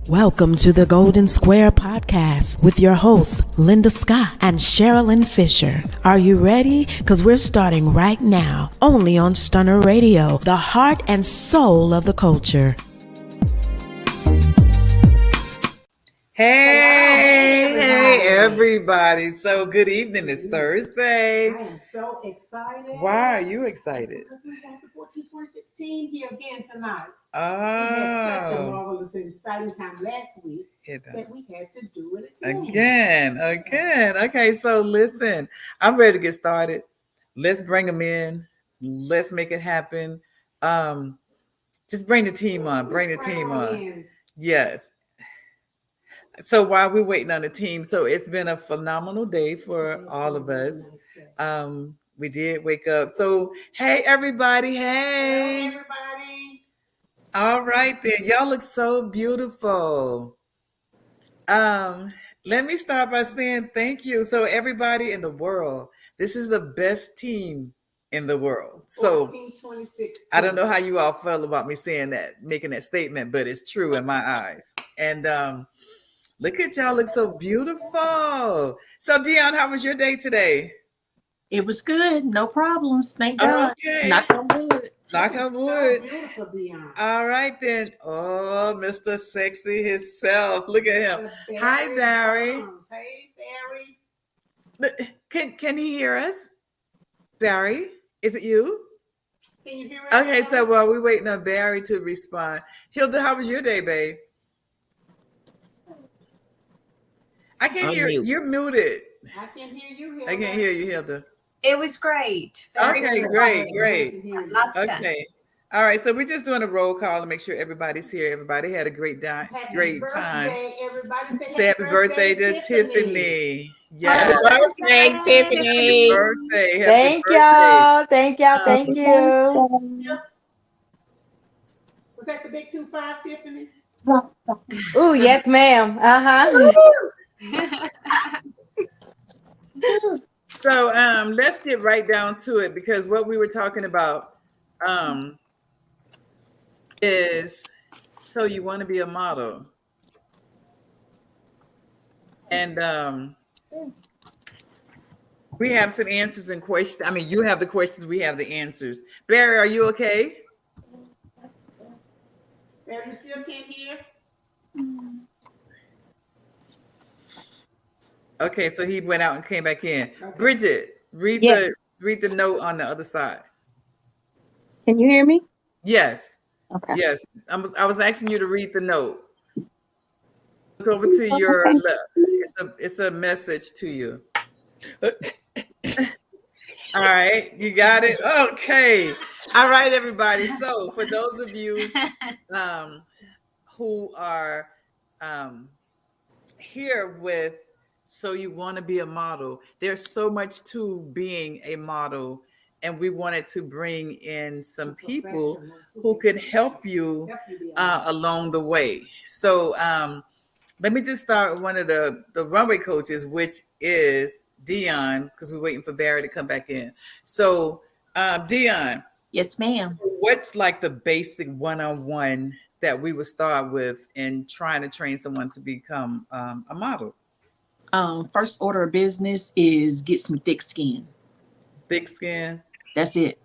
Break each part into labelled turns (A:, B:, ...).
A: Welcome to the Golden Square Podcast with your hosts, Linda Scott and Sharilyn Fisher. Are you ready? Because we're starting right now, only on Stunner Radio, the heart and soul of the culture.
B: Hey, everybody. So good evening. It's Thursday.
C: I am so excited.
B: Why are you excited?
C: Because we got the 1426 Team here again tonight.
B: Oh.
C: We had such a marvelous and exciting time last week that we had to do it
B: again. Okay, so listen, I'm ready to get started. Let's bring them in. Let's make it happen. Just bring the team on. Bring the team on. Yes. So while we're waiting on the team, so it's been a phenomenal day for all of us. We did wake up. So, hey, everybody. Hey.
C: Hello, everybody.
B: All right, then. Y'all look so beautiful. Let me start by saying thank you. So everybody in the world, this is the best team in the world. So
C: 1426
B: I don't know how you all feel about me saying that, making that statement, but it's true in my eyes. And look at y'all, look so beautiful. So Dionne, how was your day today?
D: It was good, no problems. Thank God.
B: Okay.
D: Knock on wood.
B: Knock on wood.
C: So beautiful, Dionne.
B: All right then. Oh, Mr. Sexy himself. Look at him. Hi, Barry.
C: Hey, Barry.
B: Can he hear us? Barry, is it you?
C: Can you hear us?
B: Okay, so while we're waiting on Barry to respond, Hilda, how was your day, babe? I can't hear you. You're muted.
C: I can hear you, Hilda.
B: I can't hear you, Hilda.
E: It was great.
B: Okay, great.
E: Lots done.
B: Okay. All right, so we're just doing a roll call to make sure everybody's here. Everybody had a great time.
C: Everybody
B: Say happy birthday to Tiffany.
F: Happy birthday, Tiffany.
B: Happy birthday.
F: Thank y'all. Thank you.
C: Was that the big 2-5, Tiffany?
F: Oh, yes, ma'am.
B: So let's get right down to it, because what we were talking about is, so you want to be a model. And we have some answers and questions. I mean, you have the questions, we have the answers. Barry, are you okay?
C: Barry, you still can't hear?
B: Okay, so he went out and came back in.
C: Okay.
B: Bridget, read the note on the other side.
G: Can you hear me?
B: Yes.
G: Okay.
B: Yes. I was asking you to read the note. Look over to your left. It's a message to you. All right, you got it. Okay. All right, everybody. So for those of you who are here with So You Want to Be a Model, there's so much to being a model, and we wanted to bring in some people who could help you along the way. So let me just start with one of the runway coaches, which is Dionne, because we're waiting for Barry to come back in. So Dionne.
D: Yes, ma'am.
B: What's like the basic one-on-one that we would start with in trying to train someone to become a model?
D: First order of business is get some thick skin.
B: Thick skin?
D: That's it.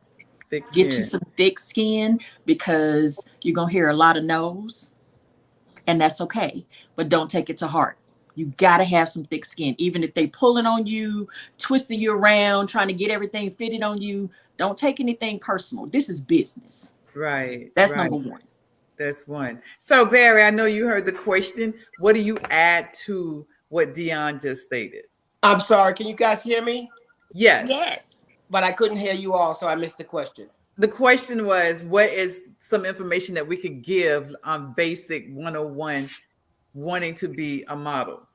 B: Thick skin.
D: Get you some thick skin, because you're going to hear a lot of no's, and that's okay. But don't take it to heart. You got to have some thick skin. Even if they pulling on you, twisting you around, trying to get everything fitted on you, don't take anything personal. This is business.
B: Right.
D: That's
B: right.
D: number one.
B: That's one. So Barry, I know you heard the question. What do you add to what Dionne just stated?
H: I'm sorry. Can you guys hear me?
B: Yes.
D: Yes.
H: But I couldn't hear you all, so I missed the question.
B: The question was, what is some information that we could give on basic 101 wanting to be a model?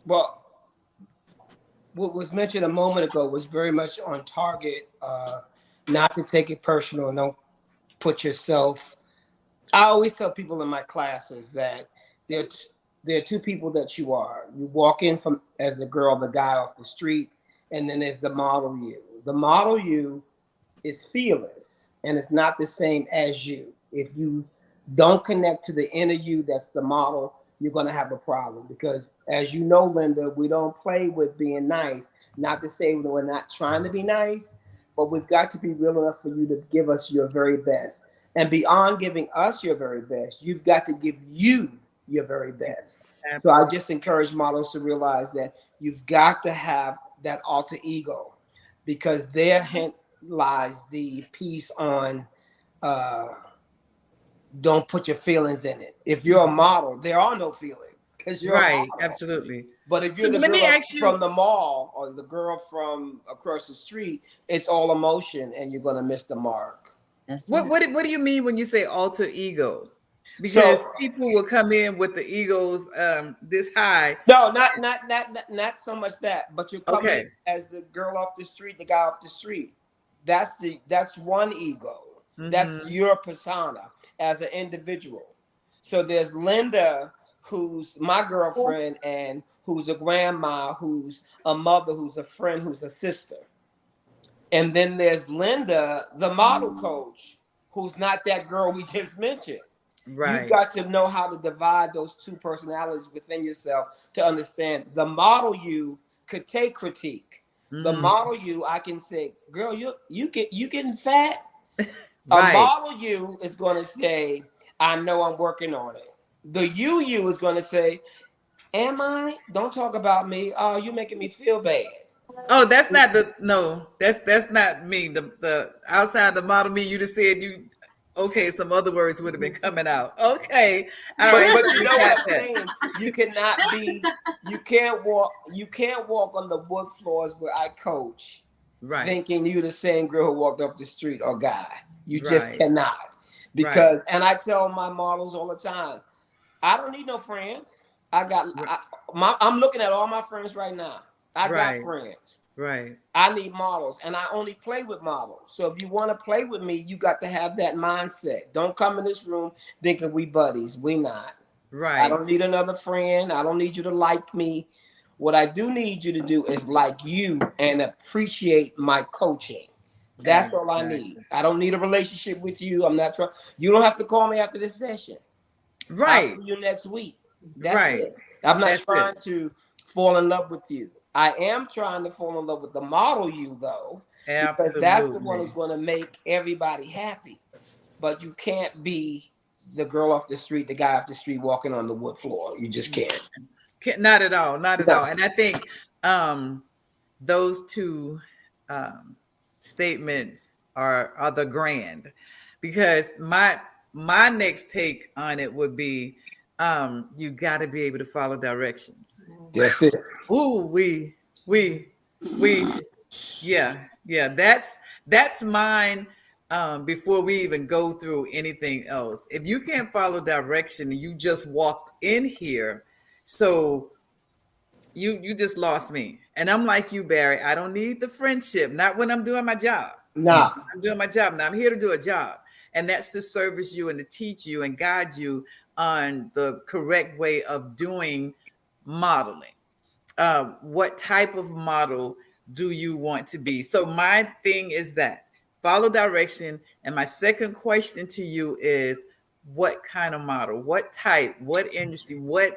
H: Well, what was mentioned a moment ago was very much on target. Not to take it personal. Don't put yourself. I always tell people in my classes that there are two people that you are. You walk in from as the girl, the guy off the street, and then there's the model you. The model you is fearless, and it's not the same as you. If you don't connect to the inner you that's the model, you're going to have a problem. Because as you know, Linda, we don't play with being nice. Not to say that we're not trying to be nice, but we've got to be real enough for you to give us your very best. And beyond giving us your very best, you've got to give you your very best. So I just encourage models to realize that you've got to have that alter ego, because there hence lies the piece on don't put your feelings in it. If you're a model, there are no feelings because you're
B: right.
H: a model.
B: Absolutely.
H: But if you're the girl from the mall or the girl from across the street, it's all emotion, and you're gonna miss the mark.
B: What do you mean when you say alter ego? Because people will come in with the egos this high.
H: No, not so much that, but you're coming as the girl off the street, the guy off the street. That's one ego. Mm-hmm. That's your persona as an individual. So there's Linda, who's my girlfriend and who's a grandma, who's a mother, who's a friend, who's a sister. And then there's Linda, the model coach, who's not that girl we just mentioned. Right. You've got to know how to divide those two personalities within yourself to understand the model you could take critique. Mm-hmm. The model you, I can say, girl, you getting fat. Right. A model you is going to say, I know I'm working on it. The you is going to say, am I? Don't talk about me. Oh, you're making me feel bad.
B: Oh, that's not that's not me. The outside the model me, you just said you. Okay, some other words would have been coming out. Okay, all right.
H: But you know what I'm saying? You cannot be. You can't walk on the wood floors where I coach, right? Thinking you're the same girl who walked up the street or guy. You just cannot. Because, and I tell my models all the time, I don't need no friends. I'm looking at all my friends right now. I got friends. Right. I need models, and I only play with models. So if you want to play with me, you got to have that mindset. Don't come in this room thinking we buddies. We not. Right. I don't need another friend. I don't need you to like me. What I do need you to do is like you and appreciate my coaching. That's all I need. I don't need a relationship with you. I'm not trying. You don't have to call me after this session. Right. I'll see you next week. That's it. I'm not trying to fall in love with you. I am trying to fall in love with the model you, though, because that's the one who's going to make everybody happy. But you can't be the girl off the street, the guy off the street walking on the wood floor. You just can't.
B: Not at all. Not at all. And I think those two statements are the grand, because my next take on it would be you got to be able to follow directions.
H: That's it.
B: Ooh, yeah. That's mine. Before we even go through anything else, if you can't follow direction, you just walked in here, so you just lost me. And I'm like you, Barry. I don't need the friendship. Not when I'm doing my job. No, I'm doing my job. Now I'm here to do a job, and that's to service you and to teach you and guide you on the correct way of doing modeling. What type of model do you want to be? So my thing is that follow direction. And my second question to you is, what kind of model, what type, what industry, where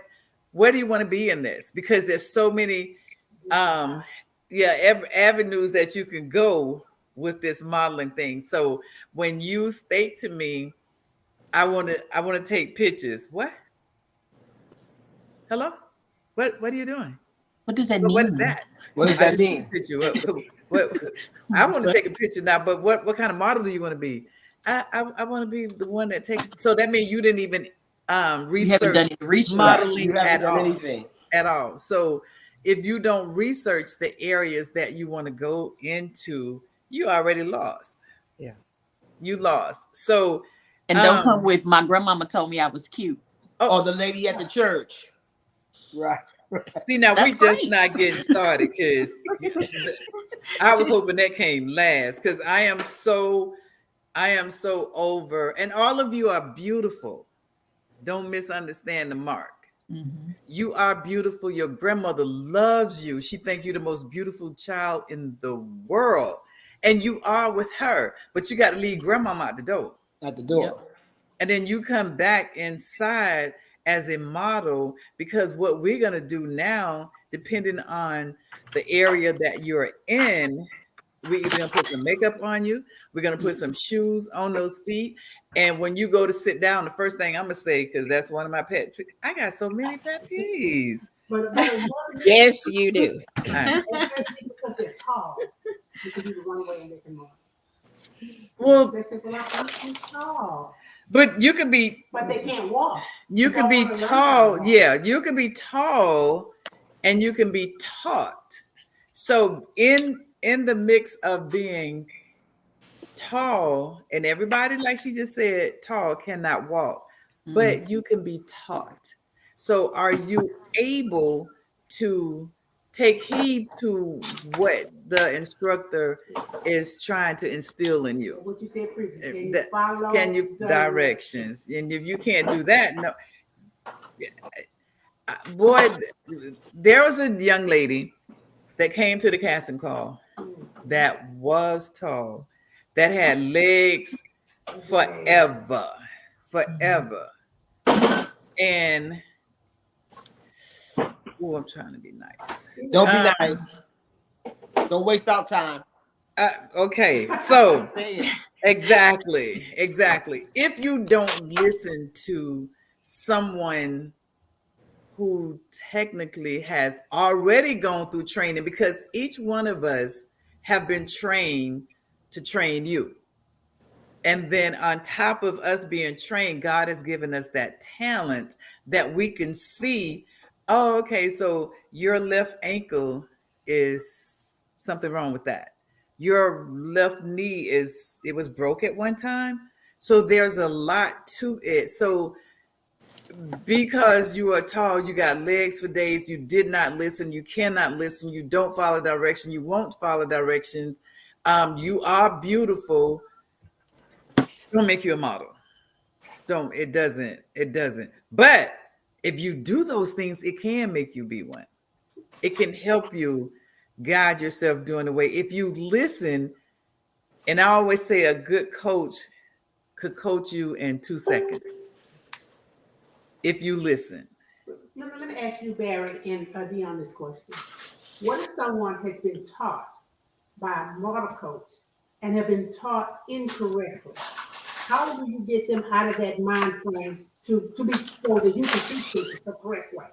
B: do you want to be in this? Because there's so many avenues that you can go with this modeling thing. So when you state to me, I want to take pictures. What? Hello? What are you doing?
D: What does that mean?
B: What is that?
H: What does that mean?
B: What, I want to take a picture now, but what kind of model do you want to be? I want to be the one that takes. So that means you didn't even research modeling at all. So if you don't research the areas that you want to go into, you already lost. Yeah, you lost. So
D: and don't come with my grandmama told me I was cute.
H: Oh, the lady at the church. Right.
B: See, now we just not getting started, because I was hoping that came last, because I am so over, and all of you are beautiful. Don't misunderstand the mark. Mm-hmm. You are beautiful. Your grandmother loves you. She thinks you're the most beautiful child in the world, and you are with her. But you got to leave grandmama out the door.
H: At the door. Yep.
B: And then you come back inside as a model, because what we're going to do now, depending on the area that you're in, we're either going to put some makeup on you, we're going to put some shoes on those feet. And when you go to sit down, the first thing I'm going to say, because that's one of my pet, I got so many pet peeves.
C: But
F: Yes, you do.
C: especially because they're tall, you can do the one way and they can move.
B: Well,
C: They say, well, I'm tall.
B: but you could be,
C: But they can't walk.
B: you could be tall. Yeah, you could be tall and you can be taught. So in the mix of being tall, and everybody, like she just said, tall cannot walk, but you can be taught. So are you able to take heed to what the instructor is trying to instill in you?
C: What you said previously.
B: Can you directions? And if you can't do that, no. Boy, there was a young lady that came to the casting call that was tall, that had legs forever. And I'm trying to be nice.
H: Don't be nice. Don't waste our time.
B: Okay, so exactly. If you don't listen to someone who technically has already gone through training, because each one of us have been trained to train you. And then on top of us being trained, God has given us that talent that we can see, oh, okay, so your left ankle is something wrong with that. Your left knee it was broke at one time. So there's a lot to it. So because you are tall, you got legs for days, you did not listen, you cannot listen, you don't follow direction, you won't follow direction, you are beautiful, don't make you a model. It doesn't. But if you do those things, it can make you be one. It can help you guide yourself doing the way. If you listen, and I always say a good coach could coach you in 2 seconds. If you listen.
C: Let me ask you, Barry, and Dionne this question. What if someone has been taught by a model coach and have been taught incorrectly? How do you get them out of that mind frame to be so that you can teach them the correct way?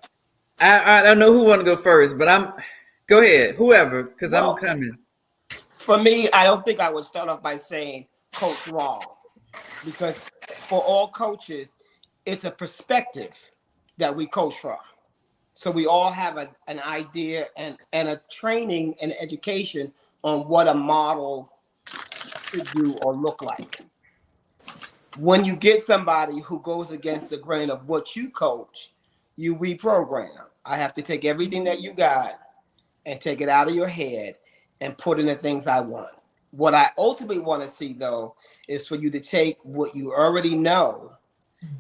B: I don't know who want to go first, but go ahead, whoever, because I'm coming.
H: For me, I don't think I would start off by saying coach wrong, because for all coaches, it's a perspective that we coach from. So we all have an idea and a training and education on what a model should do or look like. When you get somebody who goes against the grain of what you coach, you reprogram. I have to take everything that you got and take it out of your head and put in the things I want. What I ultimately want to see, though, is for you to take what you already know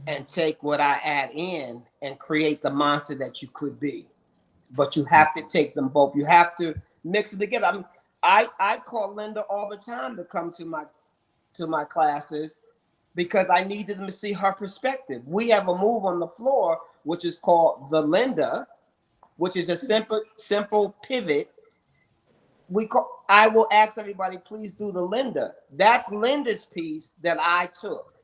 H: and take what I add in and create the monster that you could be. But you have to take them both. You have to mix it together. I mean, I call Linda all the time to come to my classes because I needed them to see her perspective. We have a move on the floor, which is called the Linda, which is a simple pivot. I will ask everybody, please do the Linda. That's Linda's piece that I took.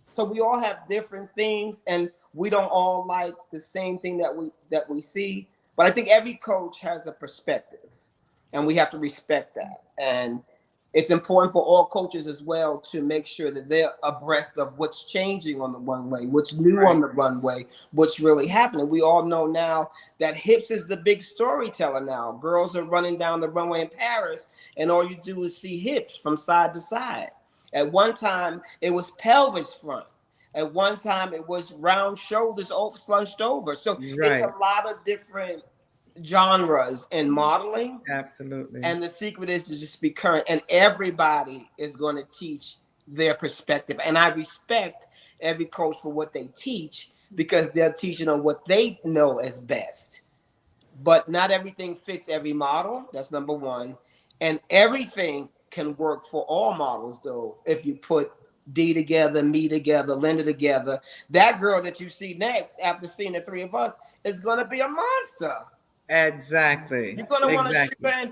H: So we all have different things, and we don't all like the same thing that we see. But I think every coach has a perspective, and we have to respect that. And it's important for all coaches as well to make sure that they're abreast of what's changing on the runway, what's new on the runway, what's really happening. We all know now that hips is the big storyteller now. Girls are running down the runway in Paris, and all you do is see hips from side to side. At one time, it was pelvis front. At one time, it was round shoulders slunched over. So it's a lot of different genres in modeling.
B: Absolutely.
H: And the secret is to just be current. And everybody is going to teach their perspective. And I respect every coach for what they teach, because they're teaching on what they know as best. But not everything fits every model. That's number one. And everything can work for all models, though, if you put D together, me together, Linda together. That girl that you see next, after seeing the three of us, is going to be a monster.
B: Exactly.
H: You're going to want to shoot her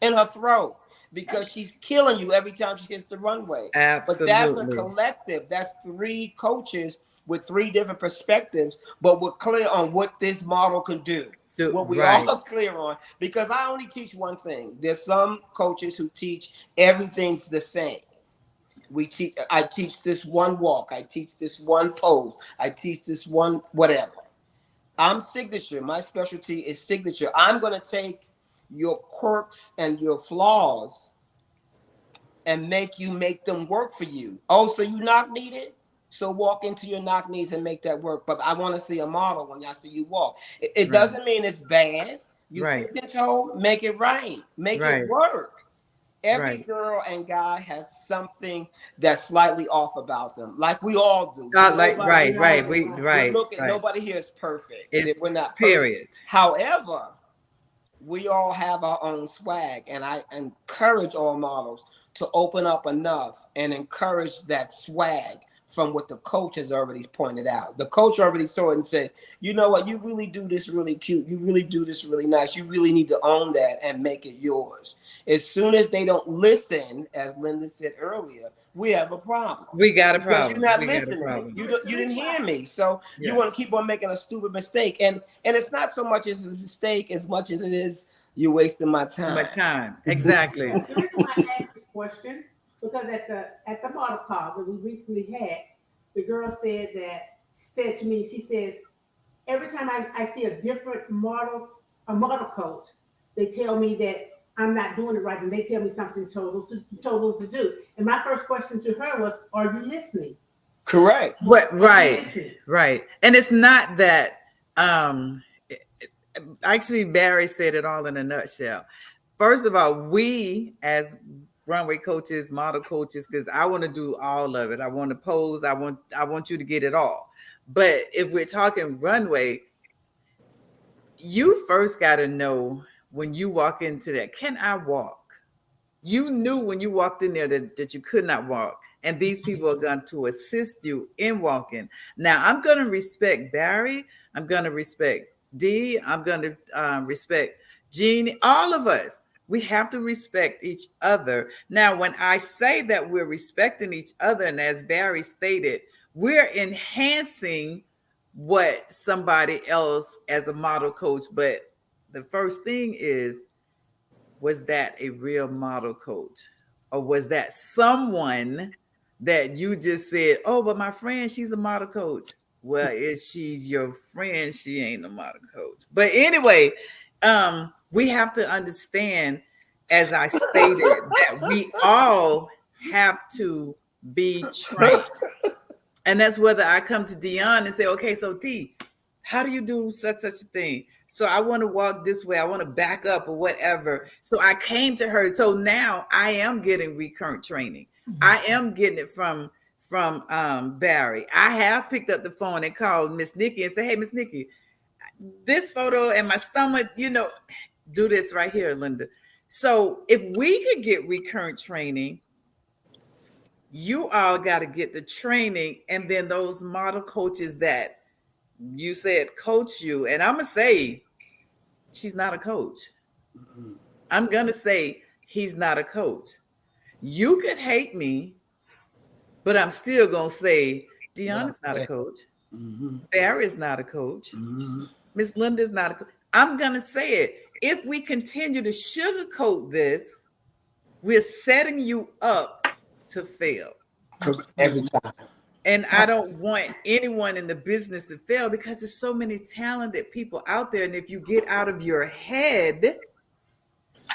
H: in her throat because she's killing you every time she hits the runway. But that's a
B: Absolutely.
H: collective. That's three coaches with three different perspectives, but we're clear on what this model can do. What we all are clear on, because I only teach one thing. There's some coaches who teach everything's the same. I teach this one walk, I teach this one pose, I teach this one whatever. I'm signature. My specialty is signature. I'm going to take your quirks and your flaws and make them work for you. Oh, so you knock kneed? So walk into your knock knees and make that work. But I want to see a model when I see you walk. It doesn't mean it's bad. You pick and toe, make it right. Make it work. Every girl and guy has something that's slightly off about them, like we all do. Nobody here is perfect. We're not perfect.
B: Period.
H: However, we all have our own swag, and I encourage all models to open up enough and encourage that swag from what the coach has already pointed out. The coach already saw it and said, you know what, you really do this really cute. You really do this really nice. You really need to own that and make it yours. As soon as they don't listen, as Linda said earlier, we have a problem.
B: We got a problem.
H: Because you're not listening. You didn't hear me. So you want to keep on making a stupid mistake. And it's not so much as a mistake as much as it is you're wasting my time.
B: My time. Exactly.
C: The reason why I asked this question, because at the model call that we recently had, the girl said to me, she says, every time I see a different model coach, they tell me that I'm not doing it right, and they tell me something total to do. And my first question to her was, are you listening?
H: Correct.
B: But right. And it's not that actually Barry said it all in a nutshell. First of all, we as runway coaches, model coaches, because I want to do all of it. I want to pose. I want you to get it all. But if we're talking runway, you first got to know when you walk into that, can I walk? You knew when you walked in there that you could not walk. And these people are going to assist you in walking. Now, I'm going to respect Barry. I'm going to respect Dee. I'm going to respect Jeannie. All of us. We have to respect each other. Now, when I say that we're respecting each other, and as Barry stated, we're enhancing what somebody else as a model coach. But the first thing is, was that a real model coach? Or was that someone that you just said, oh, but my friend, she's a model coach? Well, if she's your friend, she ain't a model coach. But anyway, we have to understand, as I stated, that we all have to be trained. And that's whether I come to Dionne and say, okay, so T, how do you do such a thing? So I want to walk this way. I want to back up or whatever. So I came to her. So now I am getting recurrent training. I am getting it from Barry. I have picked up the phone and called Miss Nikki and said, hey, Miss Nikki, this photo and my stomach, do this right here, Linda. So if we could get recurrent training, you all got to get the training, and then those model coaches that you said coach you, and I'm going to say she's not a coach. I'm going to say he's not a coach. You could hate me, but I'm still going to say Dionne is not a coach. Barry is not a coach. Miss Linda is not a coach. I'm going to say it. If we continue to sugarcoat this, we're setting you up to fail.
H: Every time.
B: And I don't want anyone in the business to fail, because there's so many talented people out there. And if you get out of your head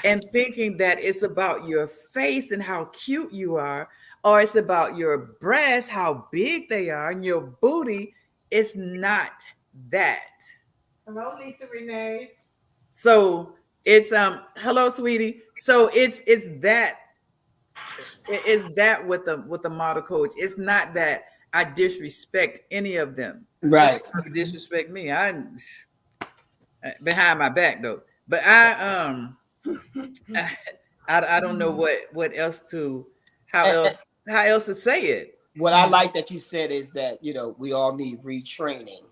B: and thinking that it's about your face and how cute you are, or it's about your breasts, how big they are, and your booty, it's not that.
C: Hello, Lisa Renee.
B: So it's hello, sweetie. So it's that. It is that with the model coach. It's not that I disrespect any of them.
H: Right.
B: Disrespect me. I'm behind my back though. But I don't know what else to how else to say it.
H: what I like that you said is that, you know, we all need retraining,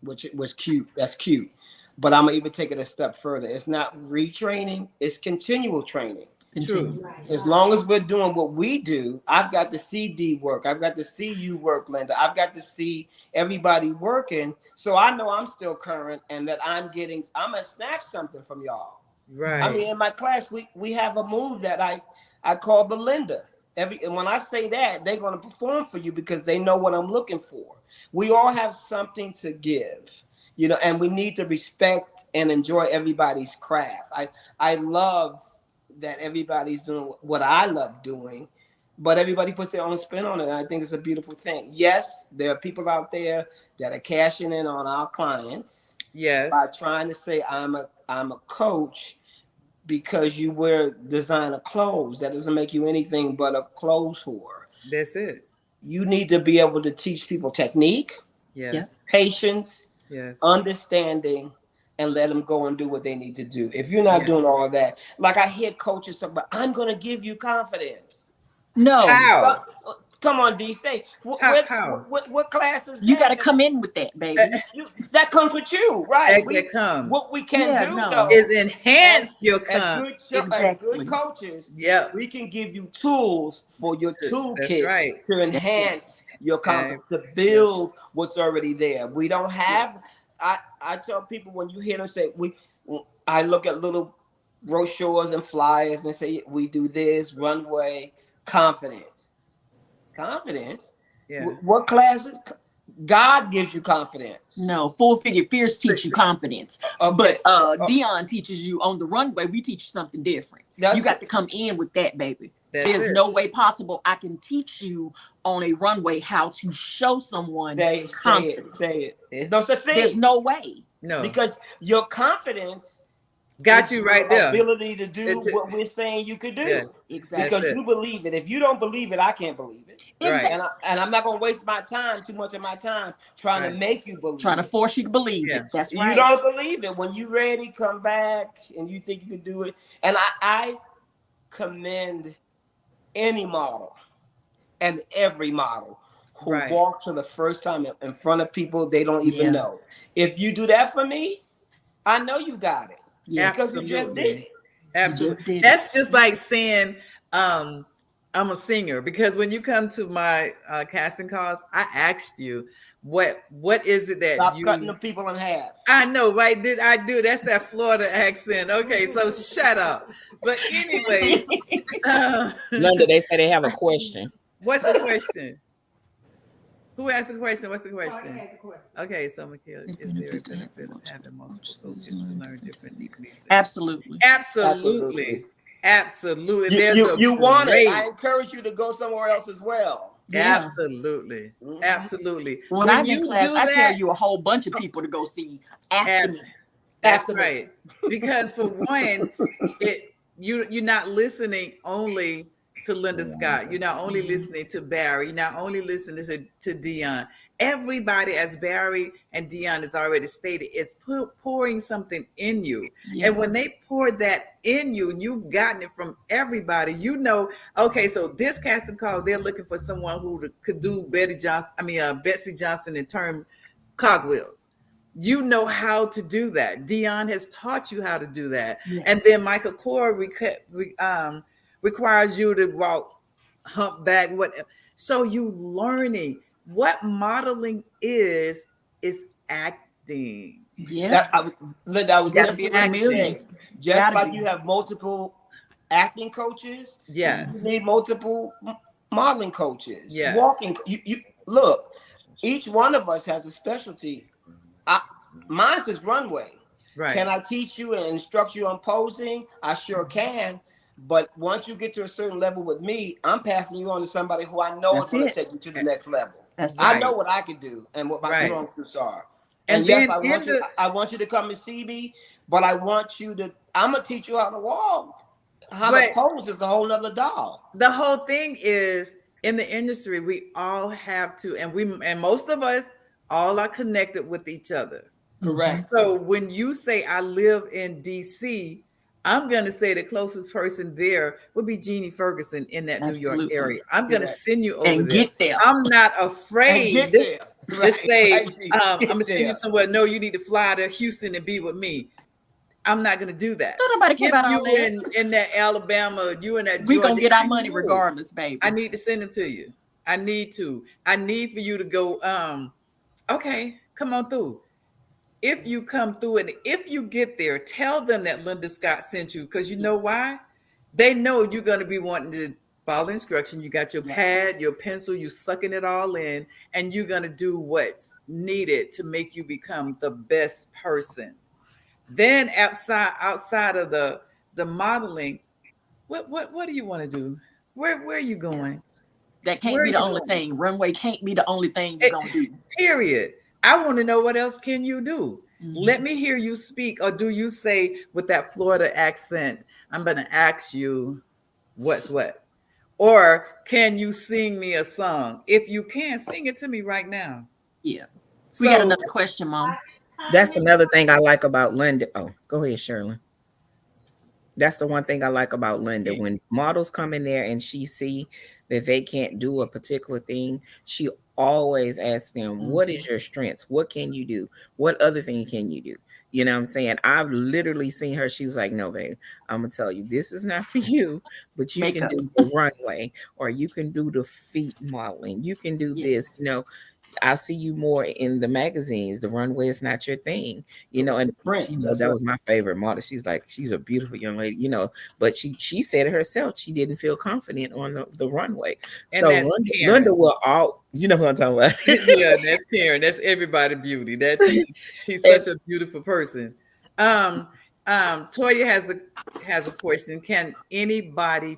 H: which was cute. That's cute. But I'm gonna even take it a step further. It's not retraining, it's continual training.
D: Continue.
C: Right.
H: As long as we're doing what we do, I've got to see D work. I've got to see you work, Linda. I've got to see everybody working. So I know I'm still current and that I'm gonna snatch something from y'all.
B: Right.
H: I mean, in my class, we have a move that I call the Linda. And when I say that, they're going to perform for you because they know what I'm looking for. We all have something to give, you know, and we need to respect and enjoy everybody's craft. I love that everybody's doing what I love doing, but everybody puts their own spin on it. And I think it's a beautiful thing. Yes, there are people out there that are cashing in on our clients.
B: Yes.
H: By trying to say I'm a coach because you wear designer clothes. That doesn't make you anything but a clothes whore.
B: That's it.
H: You need to be able to teach people technique,
B: Yes.
H: patience,
B: Yes.
H: understanding, and let them go and do what they need to do. If you're not doing all of that, like I hear coaches talk about, I'm going to give you confidence.
D: No.
B: How?
H: Come on, D. Say what classes?
D: You got to come in with that, baby.
H: That comes with you, right? What we can do though
B: is enhance your
H: as good coaches.
B: Yeah,
H: we can give you tools for your toolkit to enhance your confidence, to build what's already there. We don't have. I tell people when you hear them say I look at little brochures and flyers and say we do this runway confidence. Yeah. What classes? God gives you confidence.
D: No, Full Figure Fierce teach you confidence. But Dionne teaches you on the runway. We teach you something different. You got to come in with that, baby. There's no way possible I can teach you on a runway how to show someone confidence.
H: Say it. There's no such thing.
D: There's no way.
B: No.
H: Because your confidence
B: got you right there.
H: Ability to do what we're saying you could do.
B: Yeah,
D: exactly.
H: Because you believe it. If you don't believe it, I can't believe it.
B: Right.
H: And I'm not going to waste too much of my time trying to make you believe
D: Trying to force you to believe it. That's right.
H: You don't believe it. When you're ready, come back and you think you can do it. And I commend any model and every model who walk for the first time in front of people they don't even know. If you do that for me, I know you got it. Yeah, because you just did it.
B: Absolutely. That's just like saying I'm a singer, because when you come to my casting calls, I asked you what is it that
H: Stop cutting the people in half.
B: I know, right? Did I do? That's that Florida accent. Okay, so shut up. But anyway,
F: Linda, they say they have a question.
B: What's the question? Who asked the question? What's the question? Okay, so Michaela, is there a benefit of having multiple coaches to learn different techniques?
D: Absolutely.
B: Absolutely. Absolutely.
H: You want it. I encourage you to go somewhere else as well.
B: Absolutely. Absolutely.
D: When I'm in class, I tell you a whole bunch of people to go see after me.
B: That's right. Because for one, you're not listening only to Linda Scott. You're not only listening to Barry. You're not only listening to Dionne. Everybody, as Barry and Dionne has already stated, is pouring something in you. Yeah. And when they pour that in you, and you've gotten it from everybody, you know, okay, so this casting call, they're looking for someone who could do Betsy Johnson and turn cogwheels. You know how to do that. Dionne has taught you how to do that. Yeah. And then Michael Kors requires you to walk humpback, whatever. So you learning what modeling is acting.
D: Yeah.
H: Linda, I was just acting. Just like you have multiple acting coaches.
B: Yes.
H: You need multiple modeling coaches.
B: Yes.
H: Walking. You look, each one of us has a specialty. Mine's is runway.
B: Right.
H: Can I teach you and instruct you on posing? I sure can. But once you get to a certain level with me, I'm passing you on to somebody who I know is going to take you to the next level. I know what I can do and what my strong suits are. And yes, I want you to come and see me, but I'm going to teach you how to walk. How to pose is a whole nother doll.
B: The whole thing is, in the industry, we all have to, and most of us all are connected with each other.
H: Correct.
B: So when you say I live in DC, I'm going to say the closest person there would be Jeannie Ferguson in that New York
D: Absolutely.
B: area. I'm going to send you over
D: And
B: there.
D: get there.
B: I'm not
H: And
B: afraid
H: get there.
B: to say,
H: Right,
B: I'm
H: get
B: going to send you
H: there.
B: somewhere. No, you need to fly to Houston and be with me. I'm not going to do that.
D: Don't nobody care
B: If
D: about all
B: you
D: that.
B: in that Alabama, you in that
D: We
B: Georgia,
D: gonna get our
B: I
D: money
B: know.
D: regardless, baby.
B: I need to send them to you. I need for you to go, okay, come on through. If you come through and if you get there, tell them that Linda Scott sent you, because you know why? They know you're going to be wanting to follow instruction. You got your pad, your pencil, you sucking it all in, and you're going to do what's needed to make you become the best person. Then outside of the modeling, what do you want to do? Where are you going?
D: That can't
B: Where
D: be
B: are
D: the
B: you
D: only
B: going?
D: thing. Runway can't be the only thing you're gonna do.
B: Period. I want to know, what else can you do?
D: Mhm.
B: Let me hear you speak. Or do you say with that Florida accent, I'm going to ask you what's what? Or can you sing me a song? If you can, sing it to me right now.
D: Yeah. We got
B: So
D: another question, Mom.
F: That's another thing I like about Linda. Oh, go ahead, Sharilyn. That's the one thing I like about Linda. When models come in there and she see that they can't do a particular thing, she always asks them, what is your strengths? What can you do? What other thing can you do? You know what I'm saying? I've literally seen her. She was like, no, babe, I'm going to tell you, this is not for you, but you
D: Makeup.
F: can do the runway, or you can do the feet modeling. You can do this, you know. I see you more in the magazines. The runway is not your thing, you know. And
H: Print,
F: you know,
H: that's
F: that
H: right.
F: was my favorite model. She's like, she's a beautiful young lady, you know. But she said it herself, she didn't feel confident on the runway.
B: And
F: So
B: that's
F: Linda will all, you know what I'm talking about.
B: yeah, that's Karen. That's everybody beauty. She's such a beautiful person. Toya has a question. Can any body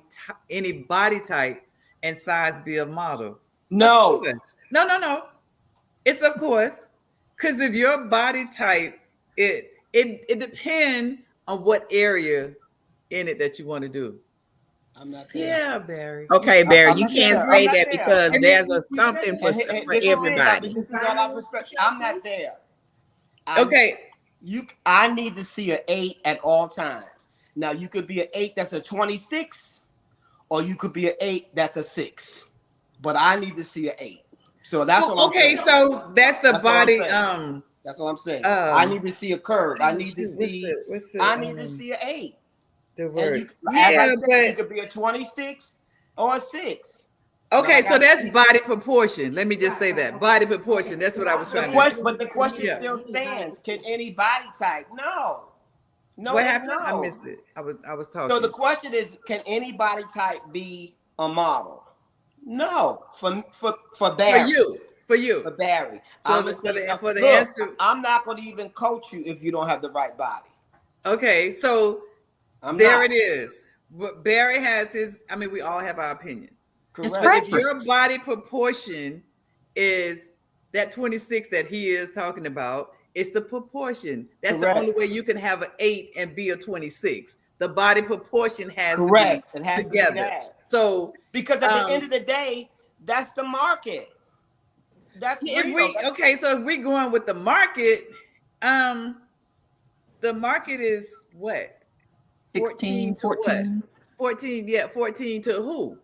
B: type and size be a model?
H: No.
B: Of course. No. It's of course. Because if your body type, it depends on what area in it that you want to do.
H: I'm not there.
B: Yeah, Barry.
F: Okay, Barry,
H: I'm
F: you
H: not
F: can't
H: there.
F: say
H: I'm not
F: that
H: there.
F: because
B: And
F: there's
B: then
F: a something for
H: And this is it,
F: everybody.
H: this is all our perspective. I'm not there.
B: Okay.
H: I need to see an 8 at all times. Now you could be an 8 that's a 26, or you could be an 8 that's a 6. But I need to see an 8. So that's what I'm saying.
B: So that's the
H: That's
B: body.
H: That's what I'm saying. I need to see a curve. I need to see. I need to see an 8.
B: The word.
H: You could be a 26 or a 6.
B: Okay, so that's body proportion. Let me just say that body proportion. That's what I was trying to.
H: But the question still stands: can any body type? No.
B: What happened?
H: No.
B: I missed it. I was talking.
H: So the question is: can any body type be a model? No. For Barry.
B: For you.
H: For Barry.
B: For the answer.
H: I'm not going to even coach you if you don't have the right body.
B: Okay, so it is. But Barry has his. I mean, we all have our opinion.
D: Correct.
B: But if your body proportion is that 26 that he is talking about, it's the proportion. That's the only way you can have an 8 and be a 26. The body proportion has to be together. So
H: because at the end of the day, that's the market. That's real.
B: So if we're going with the market, the market is what?
D: 16,
B: 14. 14, yeah, 14 to who?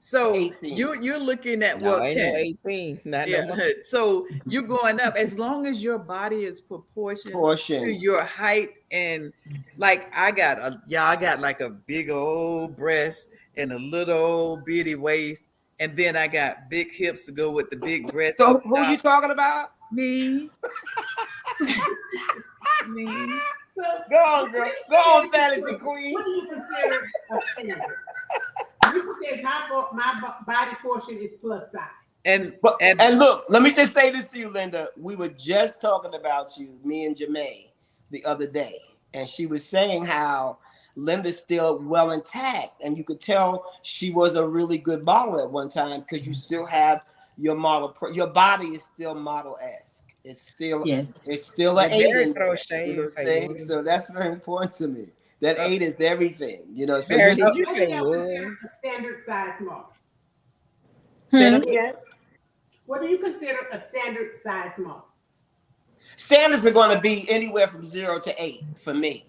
B: So
H: 18.
B: You're looking at
F: No,
B: what?
F: ain't no 18. Not no more.
B: So you're going up as long as your body is proportioned to your height, and like I got like a big old breast and a little old bitty waist, and then I got big hips to go with the big breast.
H: So who you talking about?
B: Me. Me.
H: Go on, girl. Go on, fantasy queen.
C: What do you consider a standard? You said my body portion is plus size.
H: And look, let me just say this to you, Linda. We were just talking about you, me and Jamae, the other day, and she was saying how Linda's still well intact, and you could tell she was a really good model at one time because you still have your model. Your body is still model-esque. It's still an 8. You know what I'm saying? So that's very important to me. That 8 is everything, you know. So
F: Barry, did you say
C: was a standard size model?
H: Say that again.
C: What do you consider a standard size model?
H: Standards are going to be anywhere from 0 to 8 for me.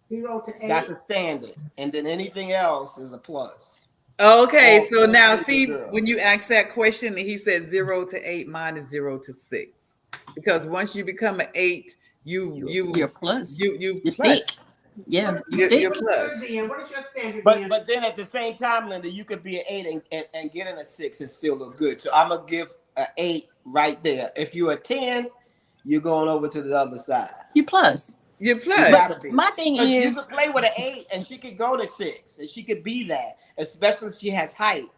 C: 0 to 8.
H: That's a standard. And then anything else is a plus.
B: Okay,
H: All
B: so now
H: boys
B: see
H: and girls.
B: when you ask that question, and he said 0 to 8, mine is 0 to 6. Because once you become an 8,
D: You're plus.
B: you
D: You're
B: plus.
D: thick. Yeah,
C: What is
D: you're
B: You're
D: thick.
C: yours, Dionne? What is your standard?
H: But
C: Dionne?
H: but then at the same time, Linda, you could be an 8 and get in a 6 and still look good. So I'm gonna give an 8 right there. If you're a 10, you're going over to the other side.
D: You plus.
B: You're
H: You
B: plus.
H: gotta be.
D: My thing
H: 'Cause you
D: is,
H: could play with an 8 and she could go to 6 and she could be that, especially if she has height.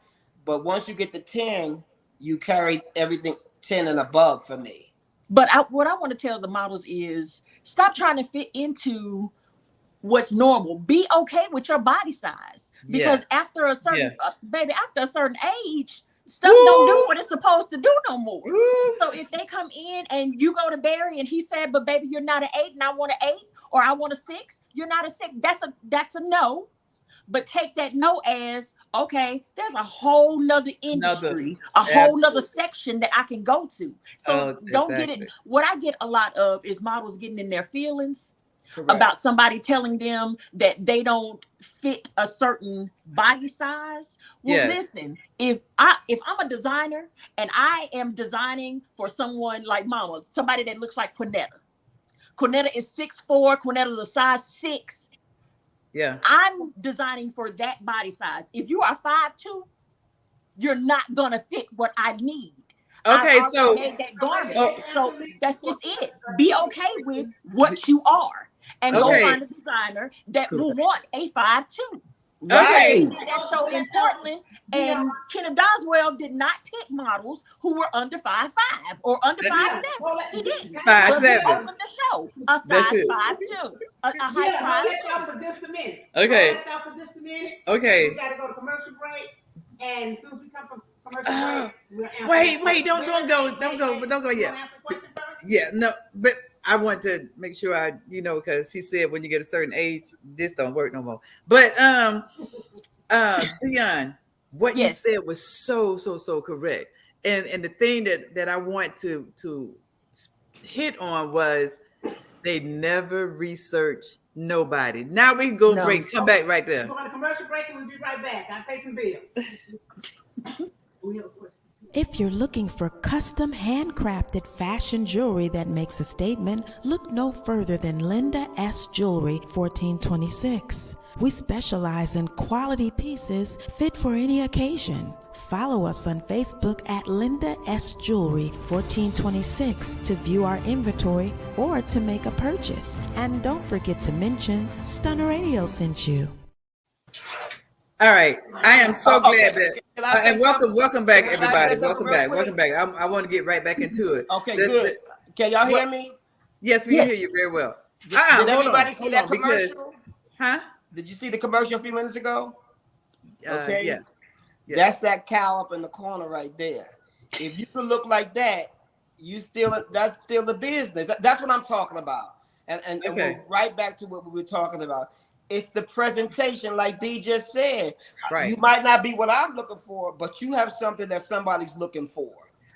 H: But once you get to 10, you carry everything 10 and above for me.
D: but what I want to tell the models is stop trying to fit into what's normal. Be okay with your body size, because after a certain baby, after a certain age, stuff don't do what it's supposed to do no more.
B: Woo.
D: So if they come in and you go to Barry and he said, "But baby, you're not an 8, and I want an 8, or I want a 6," you're not a 6. That's a no. But take that no as, okay, there's a whole nother industry, a whole nother section that I can go to. So don't get it. What I get a lot of is models getting in their feelings about somebody telling them that they don't fit a certain body size. Well, listen, if I'm a designer and I am designing for someone like Mama, somebody that looks like Quinetta. Quinetta is 6'4", Quinetta's a size 6.
B: Yeah.
D: I'm designing for that body size. If you are 5'2", you're not gonna fit what I need.
B: Okay,
D: I
B: so
D: made that garment. So that's just it. Be okay with what you are, and go find a designer that will want a 5'2".
B: Okay.
D: That show in Portland, and Kenneth Doswell did not pick models who were under 5'5" or under 5'7". He didn't.
B: 5'7".
D: Opened the show a size 5'2", a height 5'2".
C: For just a minute.
B: Okay.
C: For just a minute.
B: Okay.
C: We gotta go to commercial break, and as soon as we come from commercial break, we'll answer
B: wait, don't go yet. Yeah, no, but I want to make sure because she said when you get a certain age, this don't work no more. But Dionne, what you said was so correct. And the thing that I want to hit on was they never research nobody. Now we can go break. Come back right there.
C: We're going to commercial break and we'll be right back. I'll pay some bills. We have a question.
A: If you're looking for custom handcrafted fashion jewelry that makes a statement, look no further than Linda S. Jewelry 1426. We specialize in quality pieces fit for any occasion. Follow us on Facebook at Linda S. Jewelry 1426 to view our inventory or to make a purchase. And don't forget to mention Stunner Radio sent you.
B: All right, I am so glad that and welcome back, everybody. Welcome back. I want to get right back into it.
H: Okay, good. Can y'all hear me?
B: Yes, we can hear you very well.
H: Did everybody see that commercial? Did you see the commercial a few minutes ago? Okay. Yeah. That's that cow up in the corner right there. If you can look like that, that's still the business. That's what I'm talking about. And we're right back to what we were talking about. It's the presentation, like Dee just said. Right. You might not be what I'm looking for, but you have something that somebody's looking for.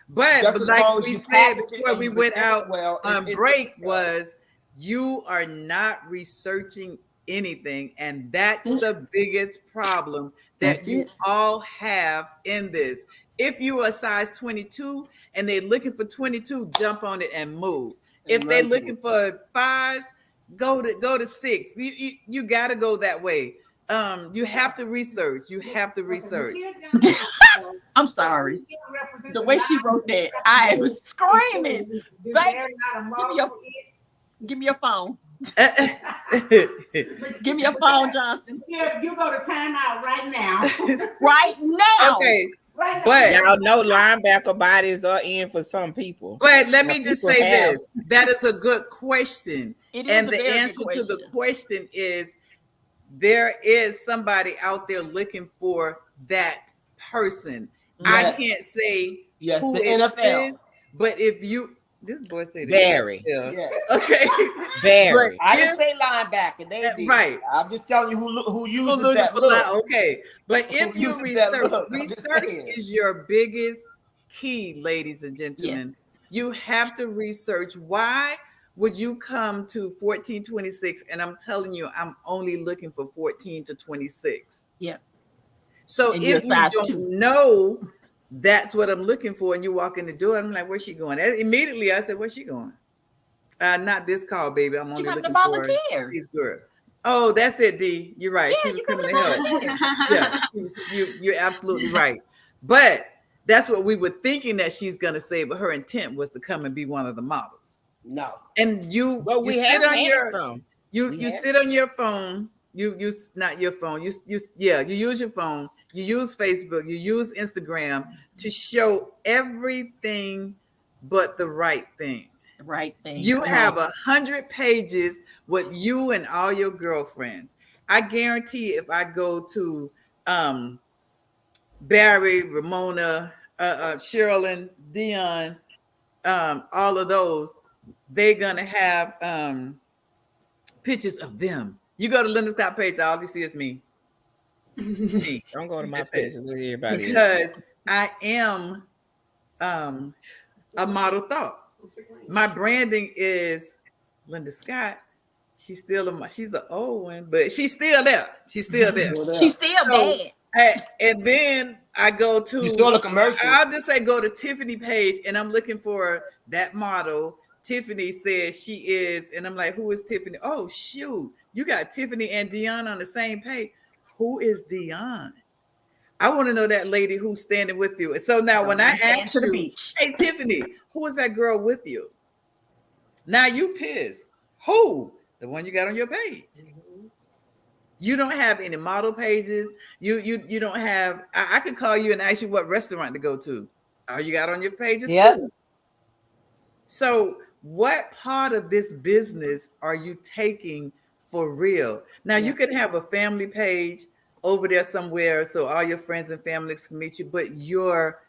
B: But like we said before we went out on break was you are not researching anything. And that's the biggest problem that you all have in this. If you are a size 22 and they're looking for 22, jump on it and move. If they're looking for 5s, go to 6. You got to go that way. You have to research.
D: I'm sorry. The way she wrote that, I was screaming. Give me your phone. Give me your phone, Johnson.
C: Yeah, you go to timeout right now.
D: Right now.
B: Okay.
C: Right,
F: but y'all know linebacker bodies are in for some people.
B: But let me just say this. That is a good question.
D: And
B: the answer to the question is there is somebody out there looking for that person. Yes. I can't say who
H: the
B: it
H: NFL.
B: is, but if you this boy said
F: Barry.
B: Yeah. Okay.
F: Barry.
H: I didn't say linebacker. They did.
B: Right.
H: I'm just telling you who uses that look.
B: Okay. But if you research is your biggest key, ladies and gentlemen. Yeah. You have to research why. would you come to 1426? And I'm telling you, I'm only looking for 14 to 26.
D: Yep.
B: So
D: And you're
B: if
D: a
B: you
D: size
B: don't
D: 2.
B: know that's what I'm looking for, and you walk in the door, I'm like, where's she going? And immediately I said, where's she going? Not this call, baby. I'm
D: She
B: only
D: come to
B: looking for
D: volunteer.
B: these girls. Oh, that's it, D. You're right.
D: Yeah,
B: She was
D: you come
B: coming
D: to
B: to help.
D: volunteer.
B: Yeah, you're absolutely right. But that's what we were thinking that she's gonna say, but her intent was to come and be one of the models.
H: No.
B: And you
F: we
B: sit
F: have
B: on
F: had
B: your
F: some.
B: you sit on your phone. You use not your phone. You use your phone. You use Facebook. You use Instagram to show everything but the right thing.
D: The right thing.
B: You
D: Come
B: have
D: on.
B: 100 pages with you and all your girlfriends. I guarantee if I go to Barry, Ramona, Sharilyn, Dionne, all of those, they're gonna have pictures of them. You go to Linda Scott page, all you see is me. Me.
F: Don't go to my
B: That's
F: page.
B: it.
F: Look at everybody else.
B: Because I am a model thought. My branding is Linda Scott. She's still she's an old one, but she's still there. She's still there.
D: She's still bad.
B: And then I go to
H: You saw the commercial.
B: I'll just say go to Tiffany page, and I'm looking for that model. Tiffany says she is, and I'm like, who is Tiffany? Oh shoot, you got Tiffany and Dionne on the same page. Who is Dionne? I want to know that lady who's standing with you. And so now when I ask you, hey Tiffany, who is that girl with you? Now you pissed. Who? The one you got on your page. You don't have any model pages. You don't have. I could call you and ask you what restaurant to go to. All you got on your page is food. So what part of this business are you taking for real? Now you can have a family page over there somewhere, so all your friends and families can meet you. But your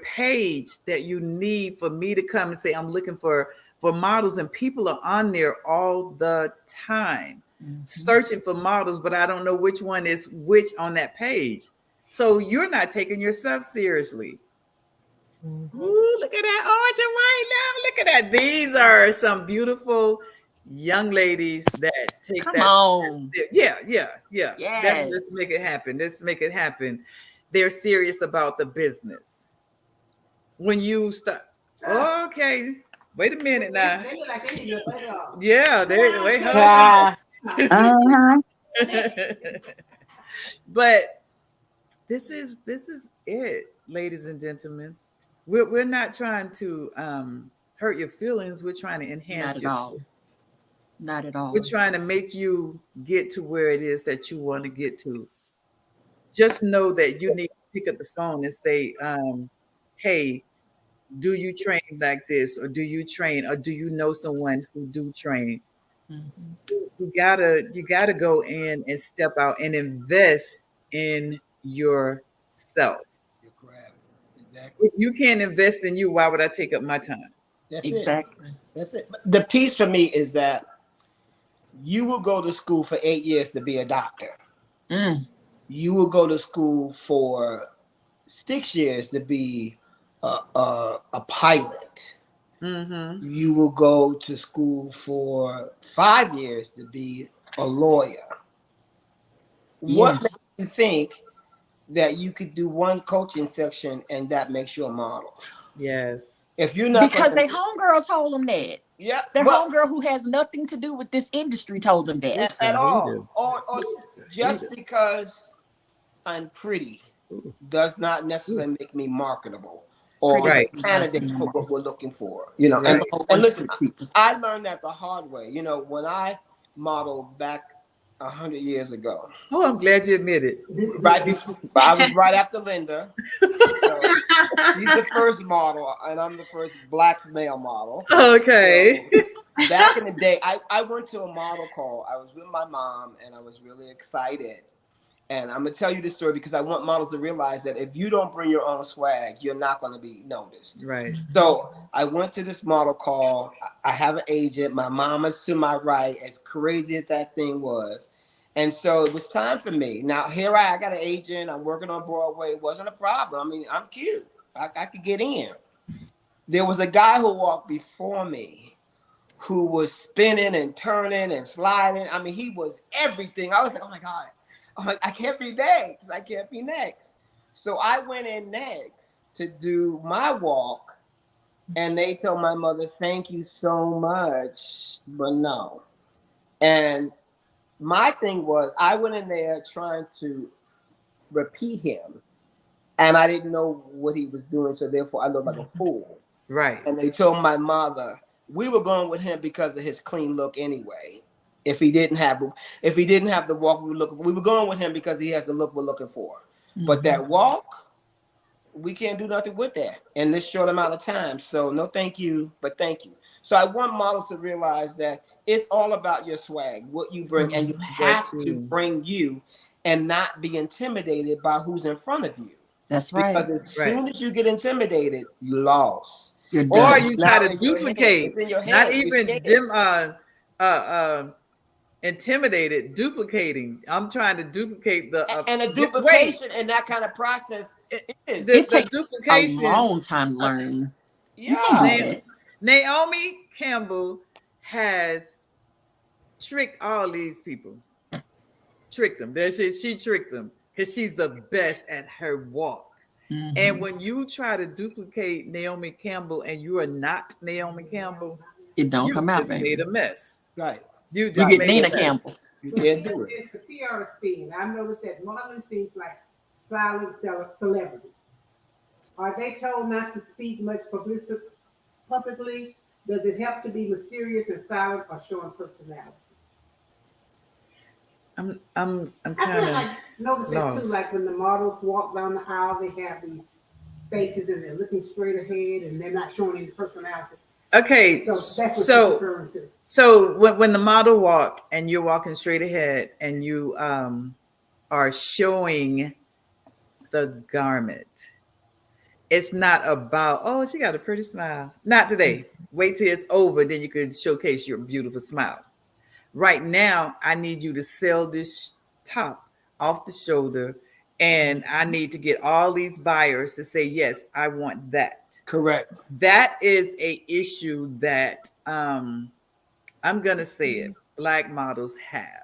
B: page that you need for me to come and say I'm looking for models, and people are on there all the time. Searching for models, but I don't know which one is which on that page. So you're not taking yourself seriously. Ooh, look at that orange and white now. Look at that. These are some beautiful young ladies that take
D: Come on.
B: Yeah.
D: Yes.
B: Let's make it happen. Let's make it happen. They're serious about the business. When you start, okay, wait a minute now.
C: They look like they need to let off.
B: Yeah, wait. But this is it, ladies and gentlemen. We're not trying to hurt your feelings. We're trying to enhance your feelings.
D: Not at all.
B: We're trying to make you get to where it is that you want to get to. Just know that you need to pick up the phone and say, hey, do you train like this? Or do you train? Or do you know someone who do train? You gotta go in and step out and invest in yourself.
H: You're correct. Exactly.
B: If you can't invest in you, why would I take up my time?
H: That's
D: exactly.
H: That's it. The piece for me is that you will go to school for 8 years to be a doctor. You will go to school for 6 years to be a pilot. You will go to school for 5 years to be a lawyer. What makes you think that you could do one coaching section and that makes you a model?
B: Yes.
H: If you're not,
D: because their homegirl told them that.
H: Yeah.
D: Their homegirl who has nothing to do with this industry told them that.
H: At all. Or just because I'm pretty does not necessarily make me marketable or
B: Right.
H: a candidate for what we're looking for. You know, and listen, I learned that the hard way. You know, when I modeled back 100 years ago.
B: Oh, I'm glad you admit it.
H: Right before, I was right after Linda. So she's the first model, and I'm the first Black male model.
B: Okay.
H: So, back in the day, I went to a model call. I was with my mom, and I was really excited. And I'm gonna tell you this story because I want models to realize that if you don't bring your own swag, you're not gonna be noticed.
B: Right.
H: So I went to this model call. I have an agent. My mama's to my right, as crazy as that thing was. And so it was time for me. Now here I got an agent. I'm working on Broadway. It wasn't a problem. I mean, I'm cute. I could get in. There was a guy who walked before me who was spinning and turning and sliding. I mean, he was everything. I was like, oh my God, I can't be next. I can't be next. So I went in next to do my walk, and they told my mother, thank you so much, but no. And my thing was, I went in there trying to repeat him, and I didn't know what he was doing, so therefore I looked like a fool.
B: Right.
H: And they told my mother, we were going with him because of his clean look anyway. If he didn't have the walk we were going with him because he has the look we're looking for. Mm-hmm. But that walk, we can't do nothing with that in this short amount of time. So no thank you, but thank you. So I want models to realize that it's all about your swag, what you bring, and you have to bring you and not be intimidated by who's in front of you.
D: That's right.
H: Because as soon as you get intimidated, you lost.
B: Or you try to duplicate, not even intimidated, duplicating. I'm trying to duplicate the
H: and a duplication in that kind of process
D: it takes a long time to learn.
B: Naomi Campbell has tricked all these people. Tricked them. She tricked them because she's the best at her walk. Mm-hmm. And when you try to duplicate Naomi Campbell and you are not Naomi Campbell,
D: it don't come out,
B: baby. Made a mess.
H: Right.
B: You just
D: get Nina Campbell.
H: You can't do it.
C: It's the PR spin. I noticed that modeling seems like silent celebrities. Are they told not to speak much publicly? Does it help to be mysterious and silent or showing personality?
B: I'm kind of
C: like notice that too. Like when the models walk down the aisle, they have these faces and they're looking straight ahead and they're not showing any personality.
B: Okay,
C: so that's what you're referring to.
B: So when the model walk and you're walking straight ahead and you are showing the garment, it's not about, oh, she got a pretty smile. Not today. Wait till it's over, then you can showcase your beautiful smile. Right now, I need you to sell this top off the shoulder, and I need to get all these buyers to say, yes, I want that.
H: Correct.
B: That is a issue that I'm going to say it, Black models have.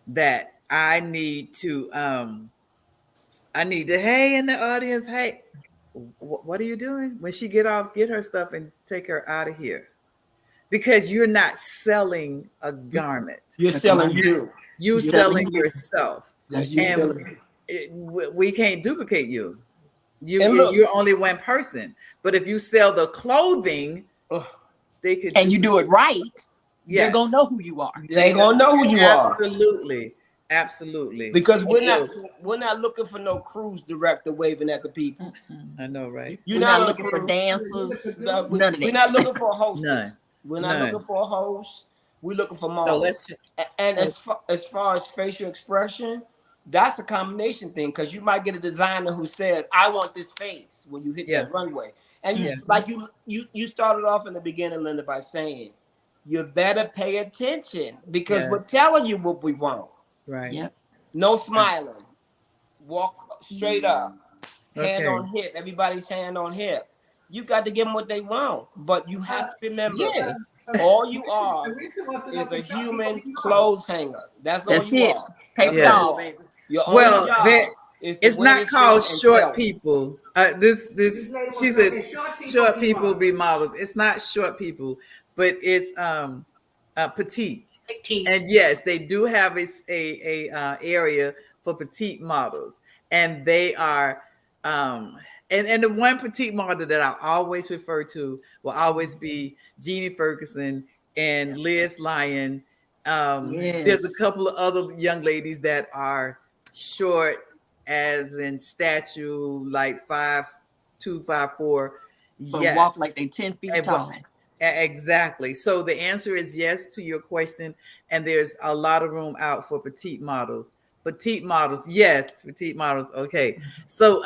B: That I need to, hey, in the audience, hey, what are you doing? When she get her stuff and take her out of here. Because you're not selling a garment.
H: You're selling you.
B: You're selling yourself.
H: And
B: we can't duplicate you. You're only one person. But if you sell the clothing, they could.
D: And you do it right. They're gonna know who you are.
H: They're gonna know who you are.
B: Absolutely.
H: Because we're not looking for no cruise director waving at the people.
B: I know, right?
D: You're not looking for dancers. None of that.
H: We're not looking for a host.
B: None.
H: We're not looking for a host. We're looking for models. As far as facial expression, that's a combination thing because you might get a designer who says, "I want this face" when you hit that runway. And you started off in the beginning, Linda, by saying, "You better pay attention because we're telling you what we want."
B: Right.
D: Yep.
H: No smiling. Walk straight up. Hand on hip. Everybody's hand on hip. You got to give them what they want, but you have to remember, all you are is a human clothes hanger. That's all you are.
D: Pay all, baby.
B: Well, it's not called short people. She said short people be models. It's not short people, but it's petite. And yes, they do have a area for petite models, and they are and the one petite model that I always refer to will always be Jeannie Ferguson and Liz Lyon. There's a couple of other young ladies that are short, as in statue, like 5'2", 5'4".
D: But walk like they 10 feet tall.
B: Exactly. So the answer is yes to your question, and there's a lot of room out for petite models. Petite models, yes, petite models. Okay, so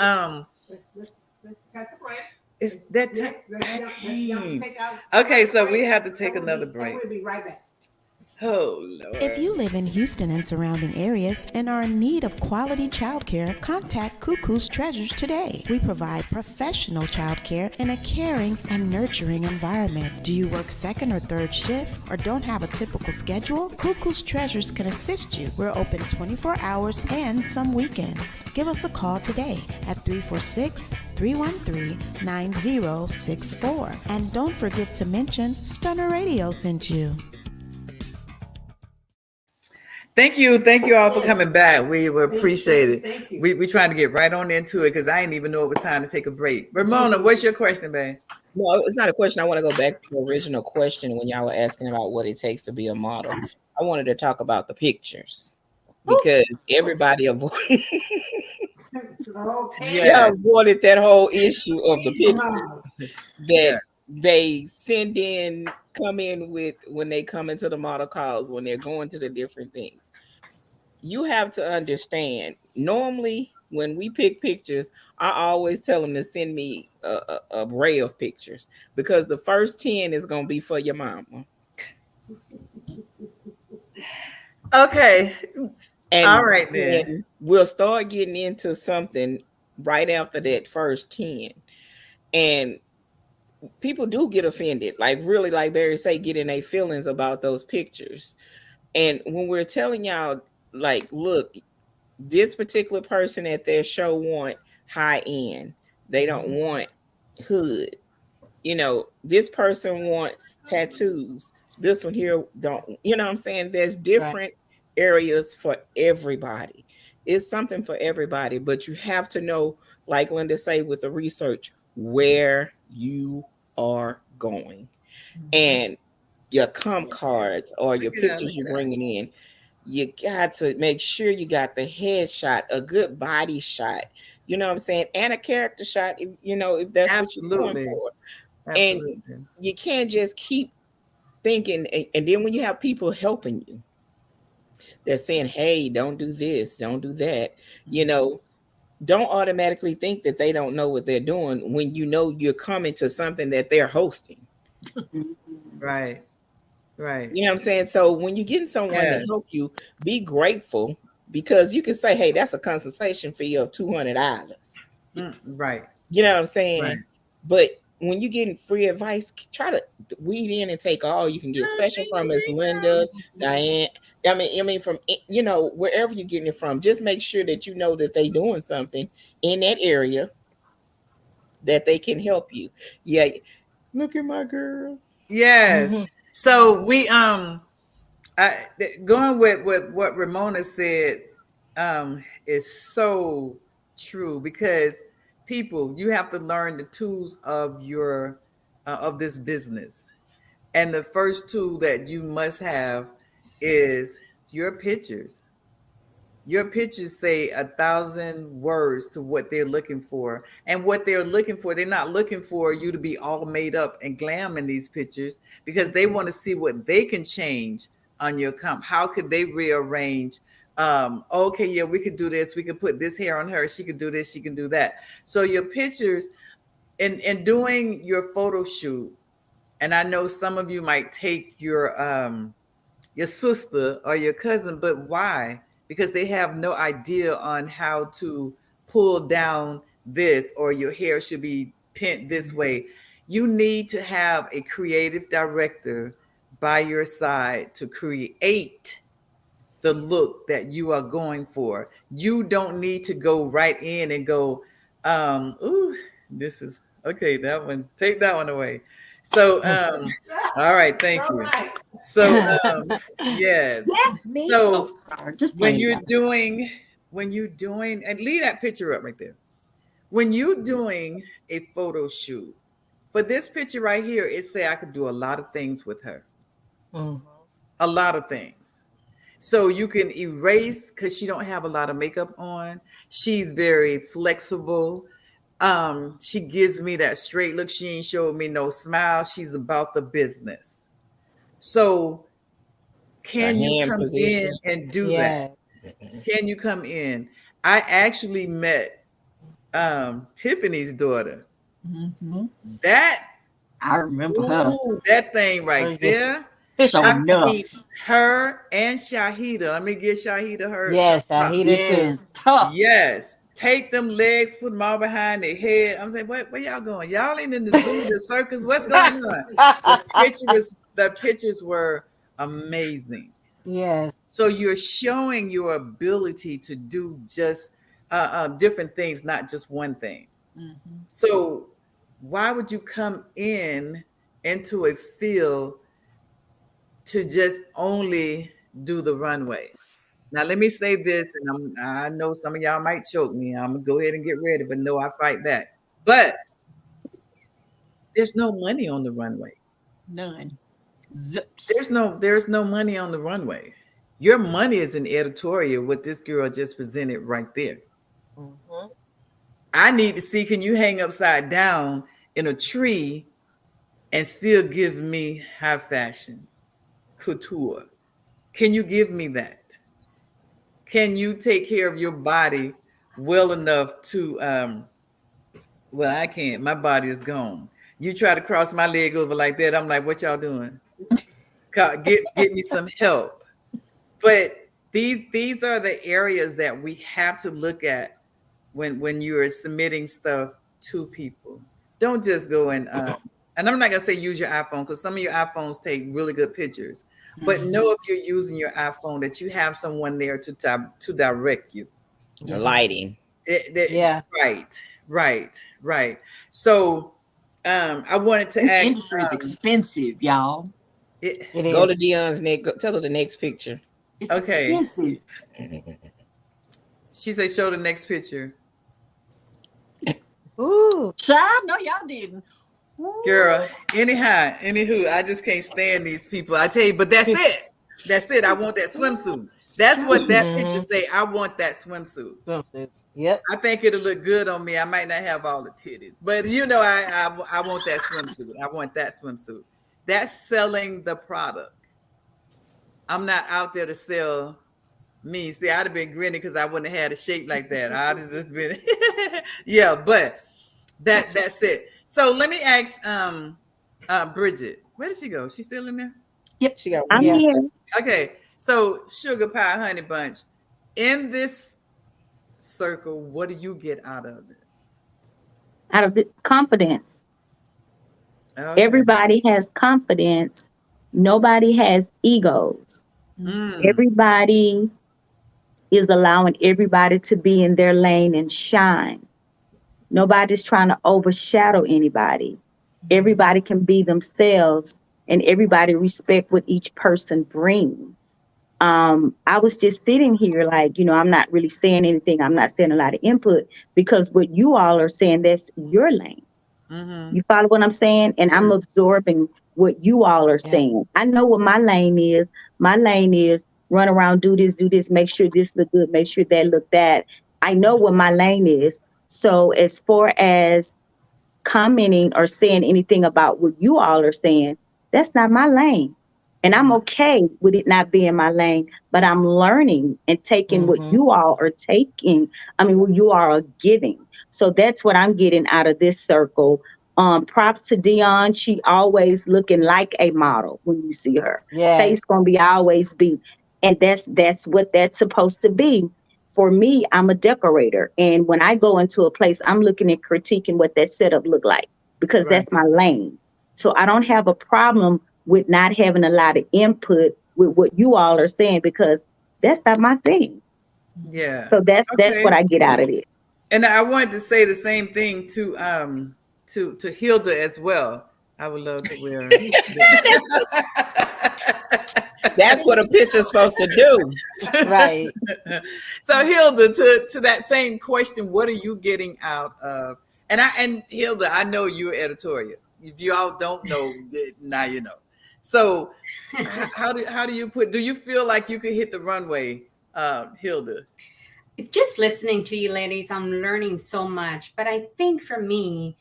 C: let's take a break.
B: Is that time? Okay, so we have to take another break.
C: And we'll be right back.
B: Oh, Lord.
A: If you live in Houston and surrounding areas and are in need of quality childcare, contact Cuckoo's Treasures today. We provide professional childcare in a caring and nurturing environment. Do you work second or third shift or don't have a typical schedule? Cuckoo's Treasures can assist you. We're open 24 hours and some weekends. Give us a call today at 346-313-9064. And don't forget to mention Stunner Radio sent you.
B: Thank you all for coming back. We appreciate it.
C: Thank you.
B: We trying to get right on into it because I didn't even know it was time to take a break. Ramona, what's your question, babe?
F: No, it's not a question. I want to go back to the original question when y'all were asking about what it takes to be a model. I wanted to talk about the pictures because everybody avoided that whole issue of the pictures that they come in with when they come into the model calls, when they're going to the different things. You have to understand, normally when we pick pictures, I always tell them to send me a array of pictures because the first 10 is going to be for your mama.
B: Okay.
F: And
B: all right, then
F: we'll start getting into something right after that first 10. And people do get offended, like really, like Barry say, get in their feelings about those pictures. And when we're telling y'all, like, look, this particular person at their show want high end. They don't want hood. You know, this person wants tattoos. This one here don't. You know what I'm saying? There's different areas for everybody. It's something for everybody, but you have to know, like Linda say with the research, where you are going. And your comp cards or your pictures you're bringing in, you got to make sure you got the headshot, a good body shot, you know what I'm saying, and a character shot, if, you know, if that's what you're going for. And you can't just keep thinking, and then when you have people helping you, they're saying, hey, don't do this, don't do that, you know, don't automatically think that they don't know what they're doing when you know you're coming to something that they're hosting.
B: Right.
F: You know what I'm saying? So when you're getting someone to help you, be grateful, because you can say, hey, that's a consultation fee of $200.
B: Right.
F: You know what I'm saying?
B: Right.
F: But when you're getting free advice, try to weed in and take all you can get, especially from Miss Linda, Diane. I mean, from, you know, wherever you're getting it from, just make sure that you know that they're doing something in that area that they can help you. Yeah. Look at my girl.
B: Yes. So we going with what Ramona said is so true, because people, you have to learn the tools of your of this business. And the first tool that you must have is your pictures. Your pictures say 1,000 words to what they're looking for. And what they're looking for, they're not looking for you to be all made up and glam in these pictures, because they want to see what they can change on your comp. How could they rearrange? Okay, yeah, we could do this. We could put this hair on her. She could do this. She can do that. So your pictures, in doing your photo shoot, and I know some of you might take your sister or your cousin, but why? Because they have no idea on how to pull down this, or your hair should be pinned this way. You need to have a creative director by your side to create the look that you are going for. You don't need to go right in and go, ooh, this is okay, that one, take that one away. So all right, thank you. So yes.
D: Yes, me.
B: So
D: just
B: when you're doing, and leave that picture up right there. When you're doing a photo shoot, for this picture right here, it say I could do a lot of things with her. A lot of things. So you can erase, because she don't have a lot of makeup on. She's very flexible. She gives me that straight look. She ain't showing me no smile. She's about the business. So can you come in and do that? Can you come in? I actually met Tiffany's daughter. That
D: I remember her.
B: That thing right there.
D: So
B: I've
D: enough.
B: seen her and Shahida. Let me give Shahida her
I: Yes,
B: props.
I: Shahida too.
D: Yes, tough.
B: Yes. Take them legs, put them all behind their head. I'm saying, where y'all going? Y'all ain't in the zoo, the circus. What's going on? The pictures were amazing.
I: Yes.
B: So you're showing your ability to do just different things, not just one thing.
D: Mhm.
B: So why would you come into a field to just only do the runway? Now let me say this, and I know some of y'all might choke me. I'm gonna go ahead and get ready, but no, I fight back. But there's no money on the runway.
D: None. Zips.
B: There's no money on the runway. Your money is in editorial, what this girl just presented right there.
I: Mhm.
B: I need to see, can you hang upside down in a tree and still give me high fashion couture? Can you give me that? Can you take care of your body well enough to well, I can't. My body is gone. You try to cross my leg over like that, I'm like, what y'all doing? Get me some help. But these are the areas that we have to look at when you're submitting stuff to people. Don't just go and I'm not gonna say use your iPhone, because some of your iPhones take really good pictures. But know if you're using your iPhone that you have someone there to direct you.
F: The lighting.
I: Yeah.
B: Right. So I wanted to
D: This
B: ask
D: industry is expensive, y'all.
B: it,
I: It
F: Go
I: is.
F: to Dionne's next. Tell her the next picture.
D: It's
B: okay.
D: expensive.
B: She said show the next picture.
I: Ooh.
D: Child, no, y'all didn't.
B: Girl, anywho, I just can't stand these people. I tell you, but that's it. That's it. I want that swimsuit. That's what that picture
I: Mhm.
B: say. I want that swimsuit.
I: Swimsuit. Yep.
B: I think it'll look good on me. I might not have all the titties, but I want that swimsuit. I want that swimsuit. That's selling the product. I'm not out there to sell me. See, I'd have been grinning because I wouldn't have had a shape like that. I'd have just been yeah, but that's it. So let me ask Bridget. Where did she go? She's still in there?
D: Yep.
F: She got one
G: I'm
I: Yeah.
F: more.
G: here.
B: Okay. So sugar pie honey bunch. In this circle, what do you get out of it?
G: Out of confidence.
B: Okay.
G: Everybody has confidence. Nobody has egos.
B: Mm.
G: Everybody is allowing everybody to be in their lane and shine. Nobody's trying to overshadow anybody. Everybody can be themselves and everybody respect what each person brings. I was just sitting here like, I'm not really saying anything. I'm not saying a lot of input because what you all are saying, that's your lane.
B: Mm-hmm.
G: You follow what I'm saying? And I'm
B: Yes.
G: absorbing what you all are
I: Yeah.
G: saying. I know what my lane is. My lane is run around, do this, make sure this look good, make sure that look that. I know what my lane is. So as far as commenting or saying anything about what you all are saying, that's not my lane. And I'm okay with it not being my lane, but I'm learning and taking what
I: Mhm.
G: you all are taking. I mean, what you all are giving. So that's what I'm getting out of this circle. Props to Dionne. She always looking like a model when you see her.
I: Yes.
G: Face gonna be always be. And that's what that's supposed to be. For me, I'm a decorator. And when I go into a place, I'm looking at critiquing what that setup look like because
B: Right.
G: that's my lane. So I don't have a problem with not having a lot of input with what you all are saying because that's not my thing.
B: Yeah.
G: So that's what
B: Okay.
G: I get out of it.
B: And I wanted to say the same thing to Hilda as well. I would love to wear
F: That's what a picture's supposed to do.
I: Right.
B: So Hilda, to that same question, what are you getting out of? And Hilda, I know you're editorial. If you all don't know, now you know. So how do you do you feel like you could hit the runway, Hilda?
E: Just listening to you ladies, I'm learning so much. But I think for me,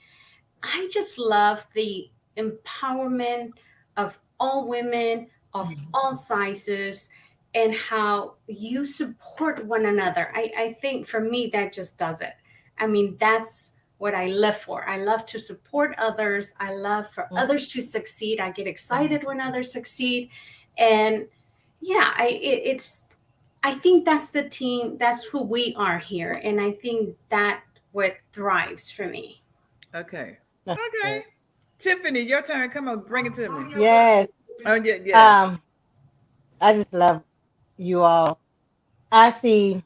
E: I just love the empowerment of all women of all sizes and how you support one another. I think for me, that just does it. I mean, that's what I live for. I love to support others. I love for others to succeed. I get excited when others succeed. And yeah, I think that's the team, that's who we are here. And I think that what thrives for me.
B: Okay.
I: That's
B: Okay.
I: good.
B: Tiffany, your turn. Come on, bring it to me.
I: Yes.
B: Oh yeah, yes.
I: Um, I just love you all. I see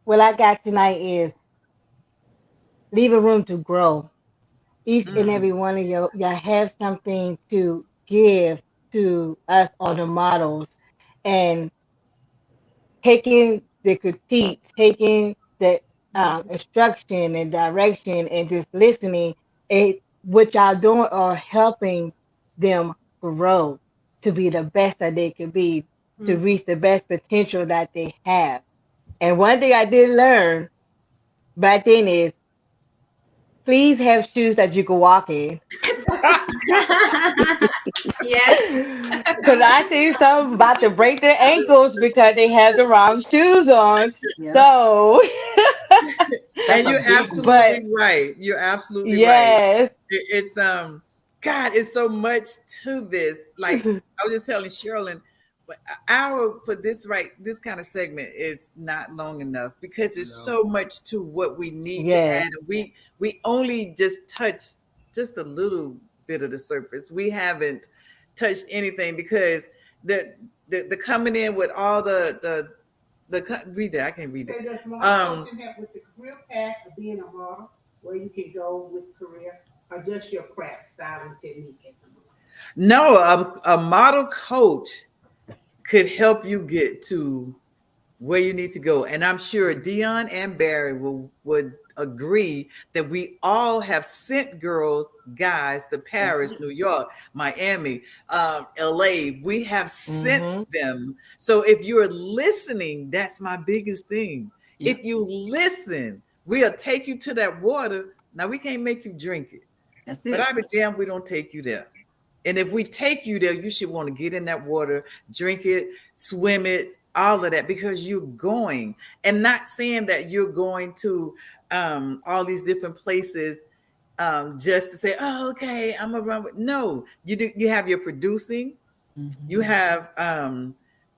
I: what I got tonight is leave a room to grow. Each and
B: Mm,
I: every one of you have something to give to us on the models, and taking the critique, taking the instruction and direction, and just listening. It what y'all doing are helping them grow to be the best that they could be, to reach the best potential that they have. And one thing I did learn back then is please have shoes that you can walk in.
E: Yes.
I: Because I see some about to break their ankles because they have the wrong shoes on.
D: Yeah.
I: So,
B: and
D: That's a
B: you're
D: big one.
I: but
B: absolutely right. You're absolutely right.
I: yes,
B: It's God, it's so much to this. Like I was just telling Sharilyn, but an hour for this kind of segment is not long enough because it's so much to what we need to
I: yes,
B: add. We only just touched just a little bit of the surface. We haven't touched anything because the coming in with all read that. I can't read
C: Say
B: it.
C: does model coaching help with the career path of being a model, where you can go with career, or just your craft, style, and technique as a model?
B: No, a model coach could help you get to where you need to go. And I'm sure Dionne and Barry would agree that we all have sent girls, guys to
D: That's
B: Paris,
D: it.
B: New York, Miami, LA. We have sent
I: mm-hmm,
B: them. So if you're listening, that's my biggest thing.
D: Yeah.
B: If you listen, we'll take you to that water. Now we can't make you drink it,
D: That's
B: but
D: it.
B: I be damned we don't take you there. And if we take you there, you should want to get in that water, drink it, swim it, all of that, because you're going. And not saying that you're going to all these different places just to say, oh, okay, I'm gonna run with. No, you do. You have your producing, you
D: Mhm.
B: have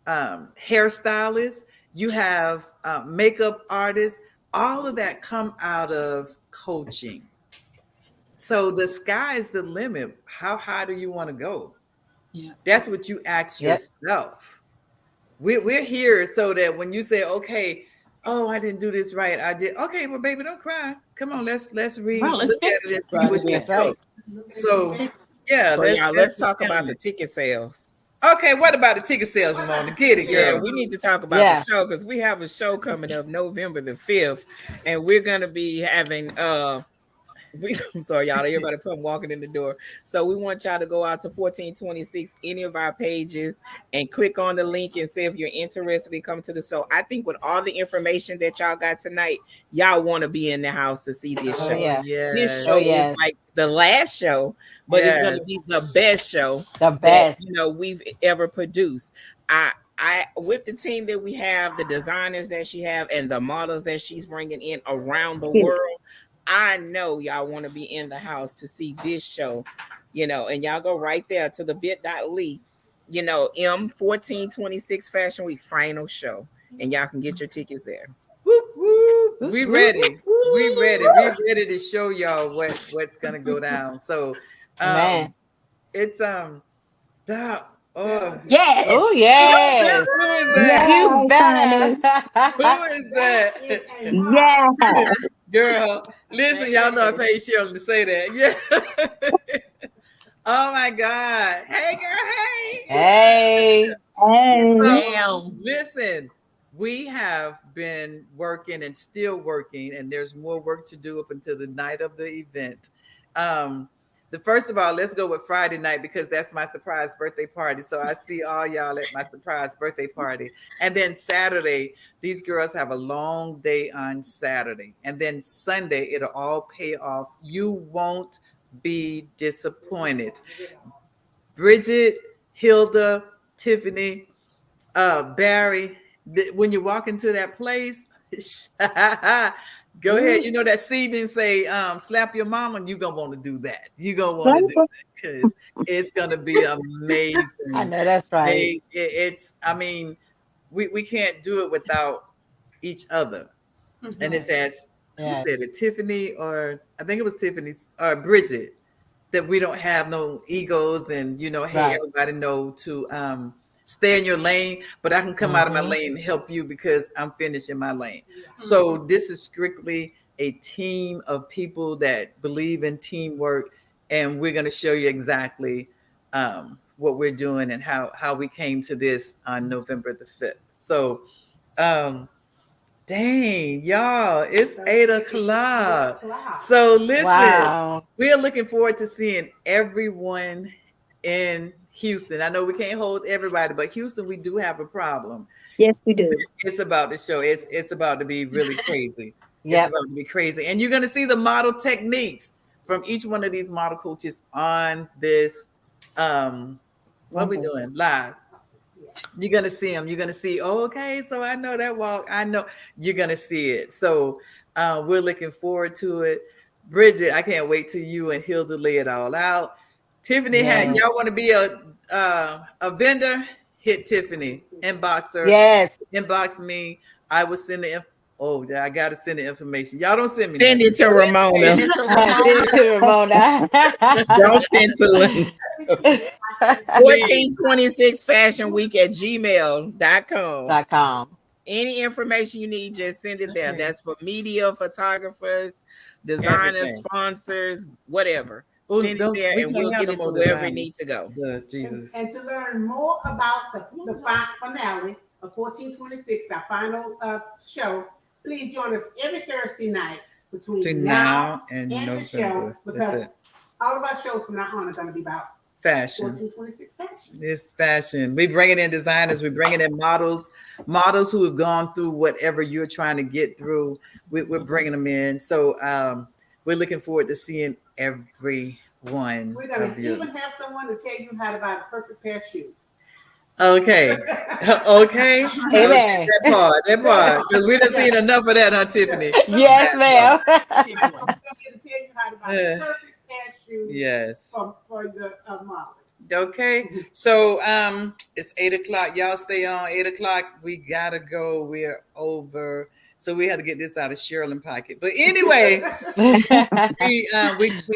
B: hairstylists, you have makeup artists. All of that come out of coaching. So the sky is the limit. How high do you want to go?
D: Yeah.
B: That's what you ask
I: yep,
B: yourself. We're here so that when you say, okay, oh, I didn't do this right. I did. Okay, well, baby, don't cry. Come on, let's
D: Right.
B: read,
D: Let's
B: look
D: fix
B: at it
D: it.
B: and see
H: Right.
B: what you
I: that's
B: know.
I: right.
D: Let's
B: So
D: fix it.
B: yeah,
F: So y'all,
B: that's
F: let's
B: the
F: talk about the
B: gentleman.
F: ticket sales.
B: Okay, what about the ticket sales, Ramona? Get it,
F: Yeah,
B: girl.
F: we need to talk about the
I: Yeah,
F: show because we have a show coming up November the 5th, and we're gonna be having I'm sorry, y'all. Everybody come walking in the door. So we want y'all to go out to 1426, any of our pages, and click on the link and see if you're interested in coming to the show. I think with all the information that y'all got tonight, y'all want to be in the house to see this
I: oh
F: show.
B: Oh
I: yeah,
F: This
B: yes,
I: oh
F: show is
I: yes,
F: like the last show, but it's going
B: yes.
F: to be the best show
I: the
F: that
I: best.
F: we've ever produced. I with the team that we have, the designers that she have, and the models that she's bringing in around the world, I know y'all want to be in the house to see this show, and y'all go right there to the bit.ly, M1426 Fashion Week final show, and y'all can get your tickets there.
B: Whoop, whoop.
I: Woo,
B: We
I: woo,
B: ready. We ready.
I: woo.
B: We ready to show y'all what's gonna go down. So
I: Man,
B: it's oh,
I: oh
D: Yes. Come on,
I: yes,
B: who is
D: girl.
B: that?
I: you
G: Yes,
I: better.
G: honey.
B: Who is
C: That
B: that?
C: is a model.
G: Yes.
B: Girl, listen, y'all know I paid Sharilyn to say that. Yeah. Oh my God. Hey, girl, hey.
I: Hey,
D: Yes,
G: Hey.
B: So
D: ma'am.
B: listen, we have been working and still working, and there's more work to do up until the night of the event. Um, the first of all, let's go with Friday night because that's my surprise birthday party. So I see all y'all at my surprise birthday party. And then Saturday, these girls have a long day on Saturday. And then Sunday, it'll all pay off. You won't be disappointed. Bridget, Hilda, Tiffany, Barry, when you walk into that place, Go ahead. You know that seed didn't say slap your mama, and you're gonna want to do that. You're gonna want to do that because it's gonna be amazing.
I: I know that's right.
B: It's I mean, we can't do it without each other. And it's as who
I: Yes.
B: said it, Tiffany, or I think it was Tiffany or Bridget, that we don't have no egos and hey,
I: Right.
B: everybody know to stay in your lane, but I can come out of my lane and help you because I'm finished in my lane. So this is strictly a team of people that believe in teamwork, and we're going to show you exactly what we're doing and how we came to this on November the 5th. So dang, y'all, it's 8 o'clock. So listen,
I: Wow.
B: we are looking forward to seeing everyone in Houston. I know we can't hold everybody, but Houston, we do have a problem.
G: Yes, we do.
B: It's about to show. It's about to be really crazy. It's
I: Yep.
B: about to be crazy. And you're going to see the model techniques from each one of these model coaches on this what we doing live. You're gonna see them. You're gonna see. Oh, okay, so I know that walk. I know you're gonna see it. So we're looking forward to it. Bridget, I can't wait till you and Hilda lay it all out. Tiffany,
I: Yes.
B: y'all want to be a vendor? Hit Tiffany. Inbox her.
I: Yes.
B: Inbox me. I will send the. Oh, yeah, I gotta send the information. Y'all don't send me.
F: Send it to Ramona.
I: Send it to Ramona.
F: Don't send to Linda. 1426 Fashion Week at gmail.com. Any information you need, just send it there. That's for media, photographers, designers,
B: Everything.
F: sponsors, whatever.
B: Oh,
F: Send it there and we'll get it to wherever it needs to go.
B: Jesus.
C: And to learn more about the finale of 1426, our final show, please join us every Thursday night between now and
B: November.
C: the show, because all of our shows from now on are going to be about
B: fashion.
C: 1426 fashion.
B: It's fashion. We bringing in designers. We bringing in models who have gone through whatever you're trying to get through. We're bringing them in. So we're looking forward to seeing everyone.
C: We're going to even have someone to tell you how to buy the perfect pair of shoes.
B: Okay. Okay.
I: Amen.
B: That part. Because we done seen enough of that, huh, Tiffany?
I: Yes, ma'am.
C: We're going to tell you how to buy the perfect pair of shoes.
B: Yes.
C: For the model.
B: Okay. So it's 8 o'clock. Y'all stay on. 8 o'clock. We gotta go. We're over. So we had to get this out of Sharilyn pocket. But anyway, we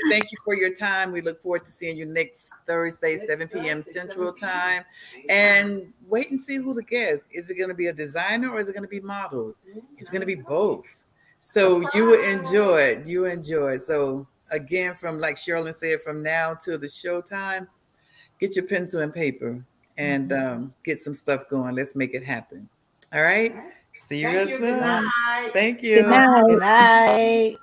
B: thank you for your time. We look forward to seeing you next Thursday, 7 p.m. Central Time. And wait and see who the guest. Is it going to be a designer or is it going to be models? It's going to be both. So you will enjoy it. You enjoy it. So again, from like Sharilyn said, from now till the show time, get your pencil and paper and get some stuff going. Let's make it happen. All right. See you real soon.
C: Good night.
B: Thank you.
G: Good night.
I: Good night.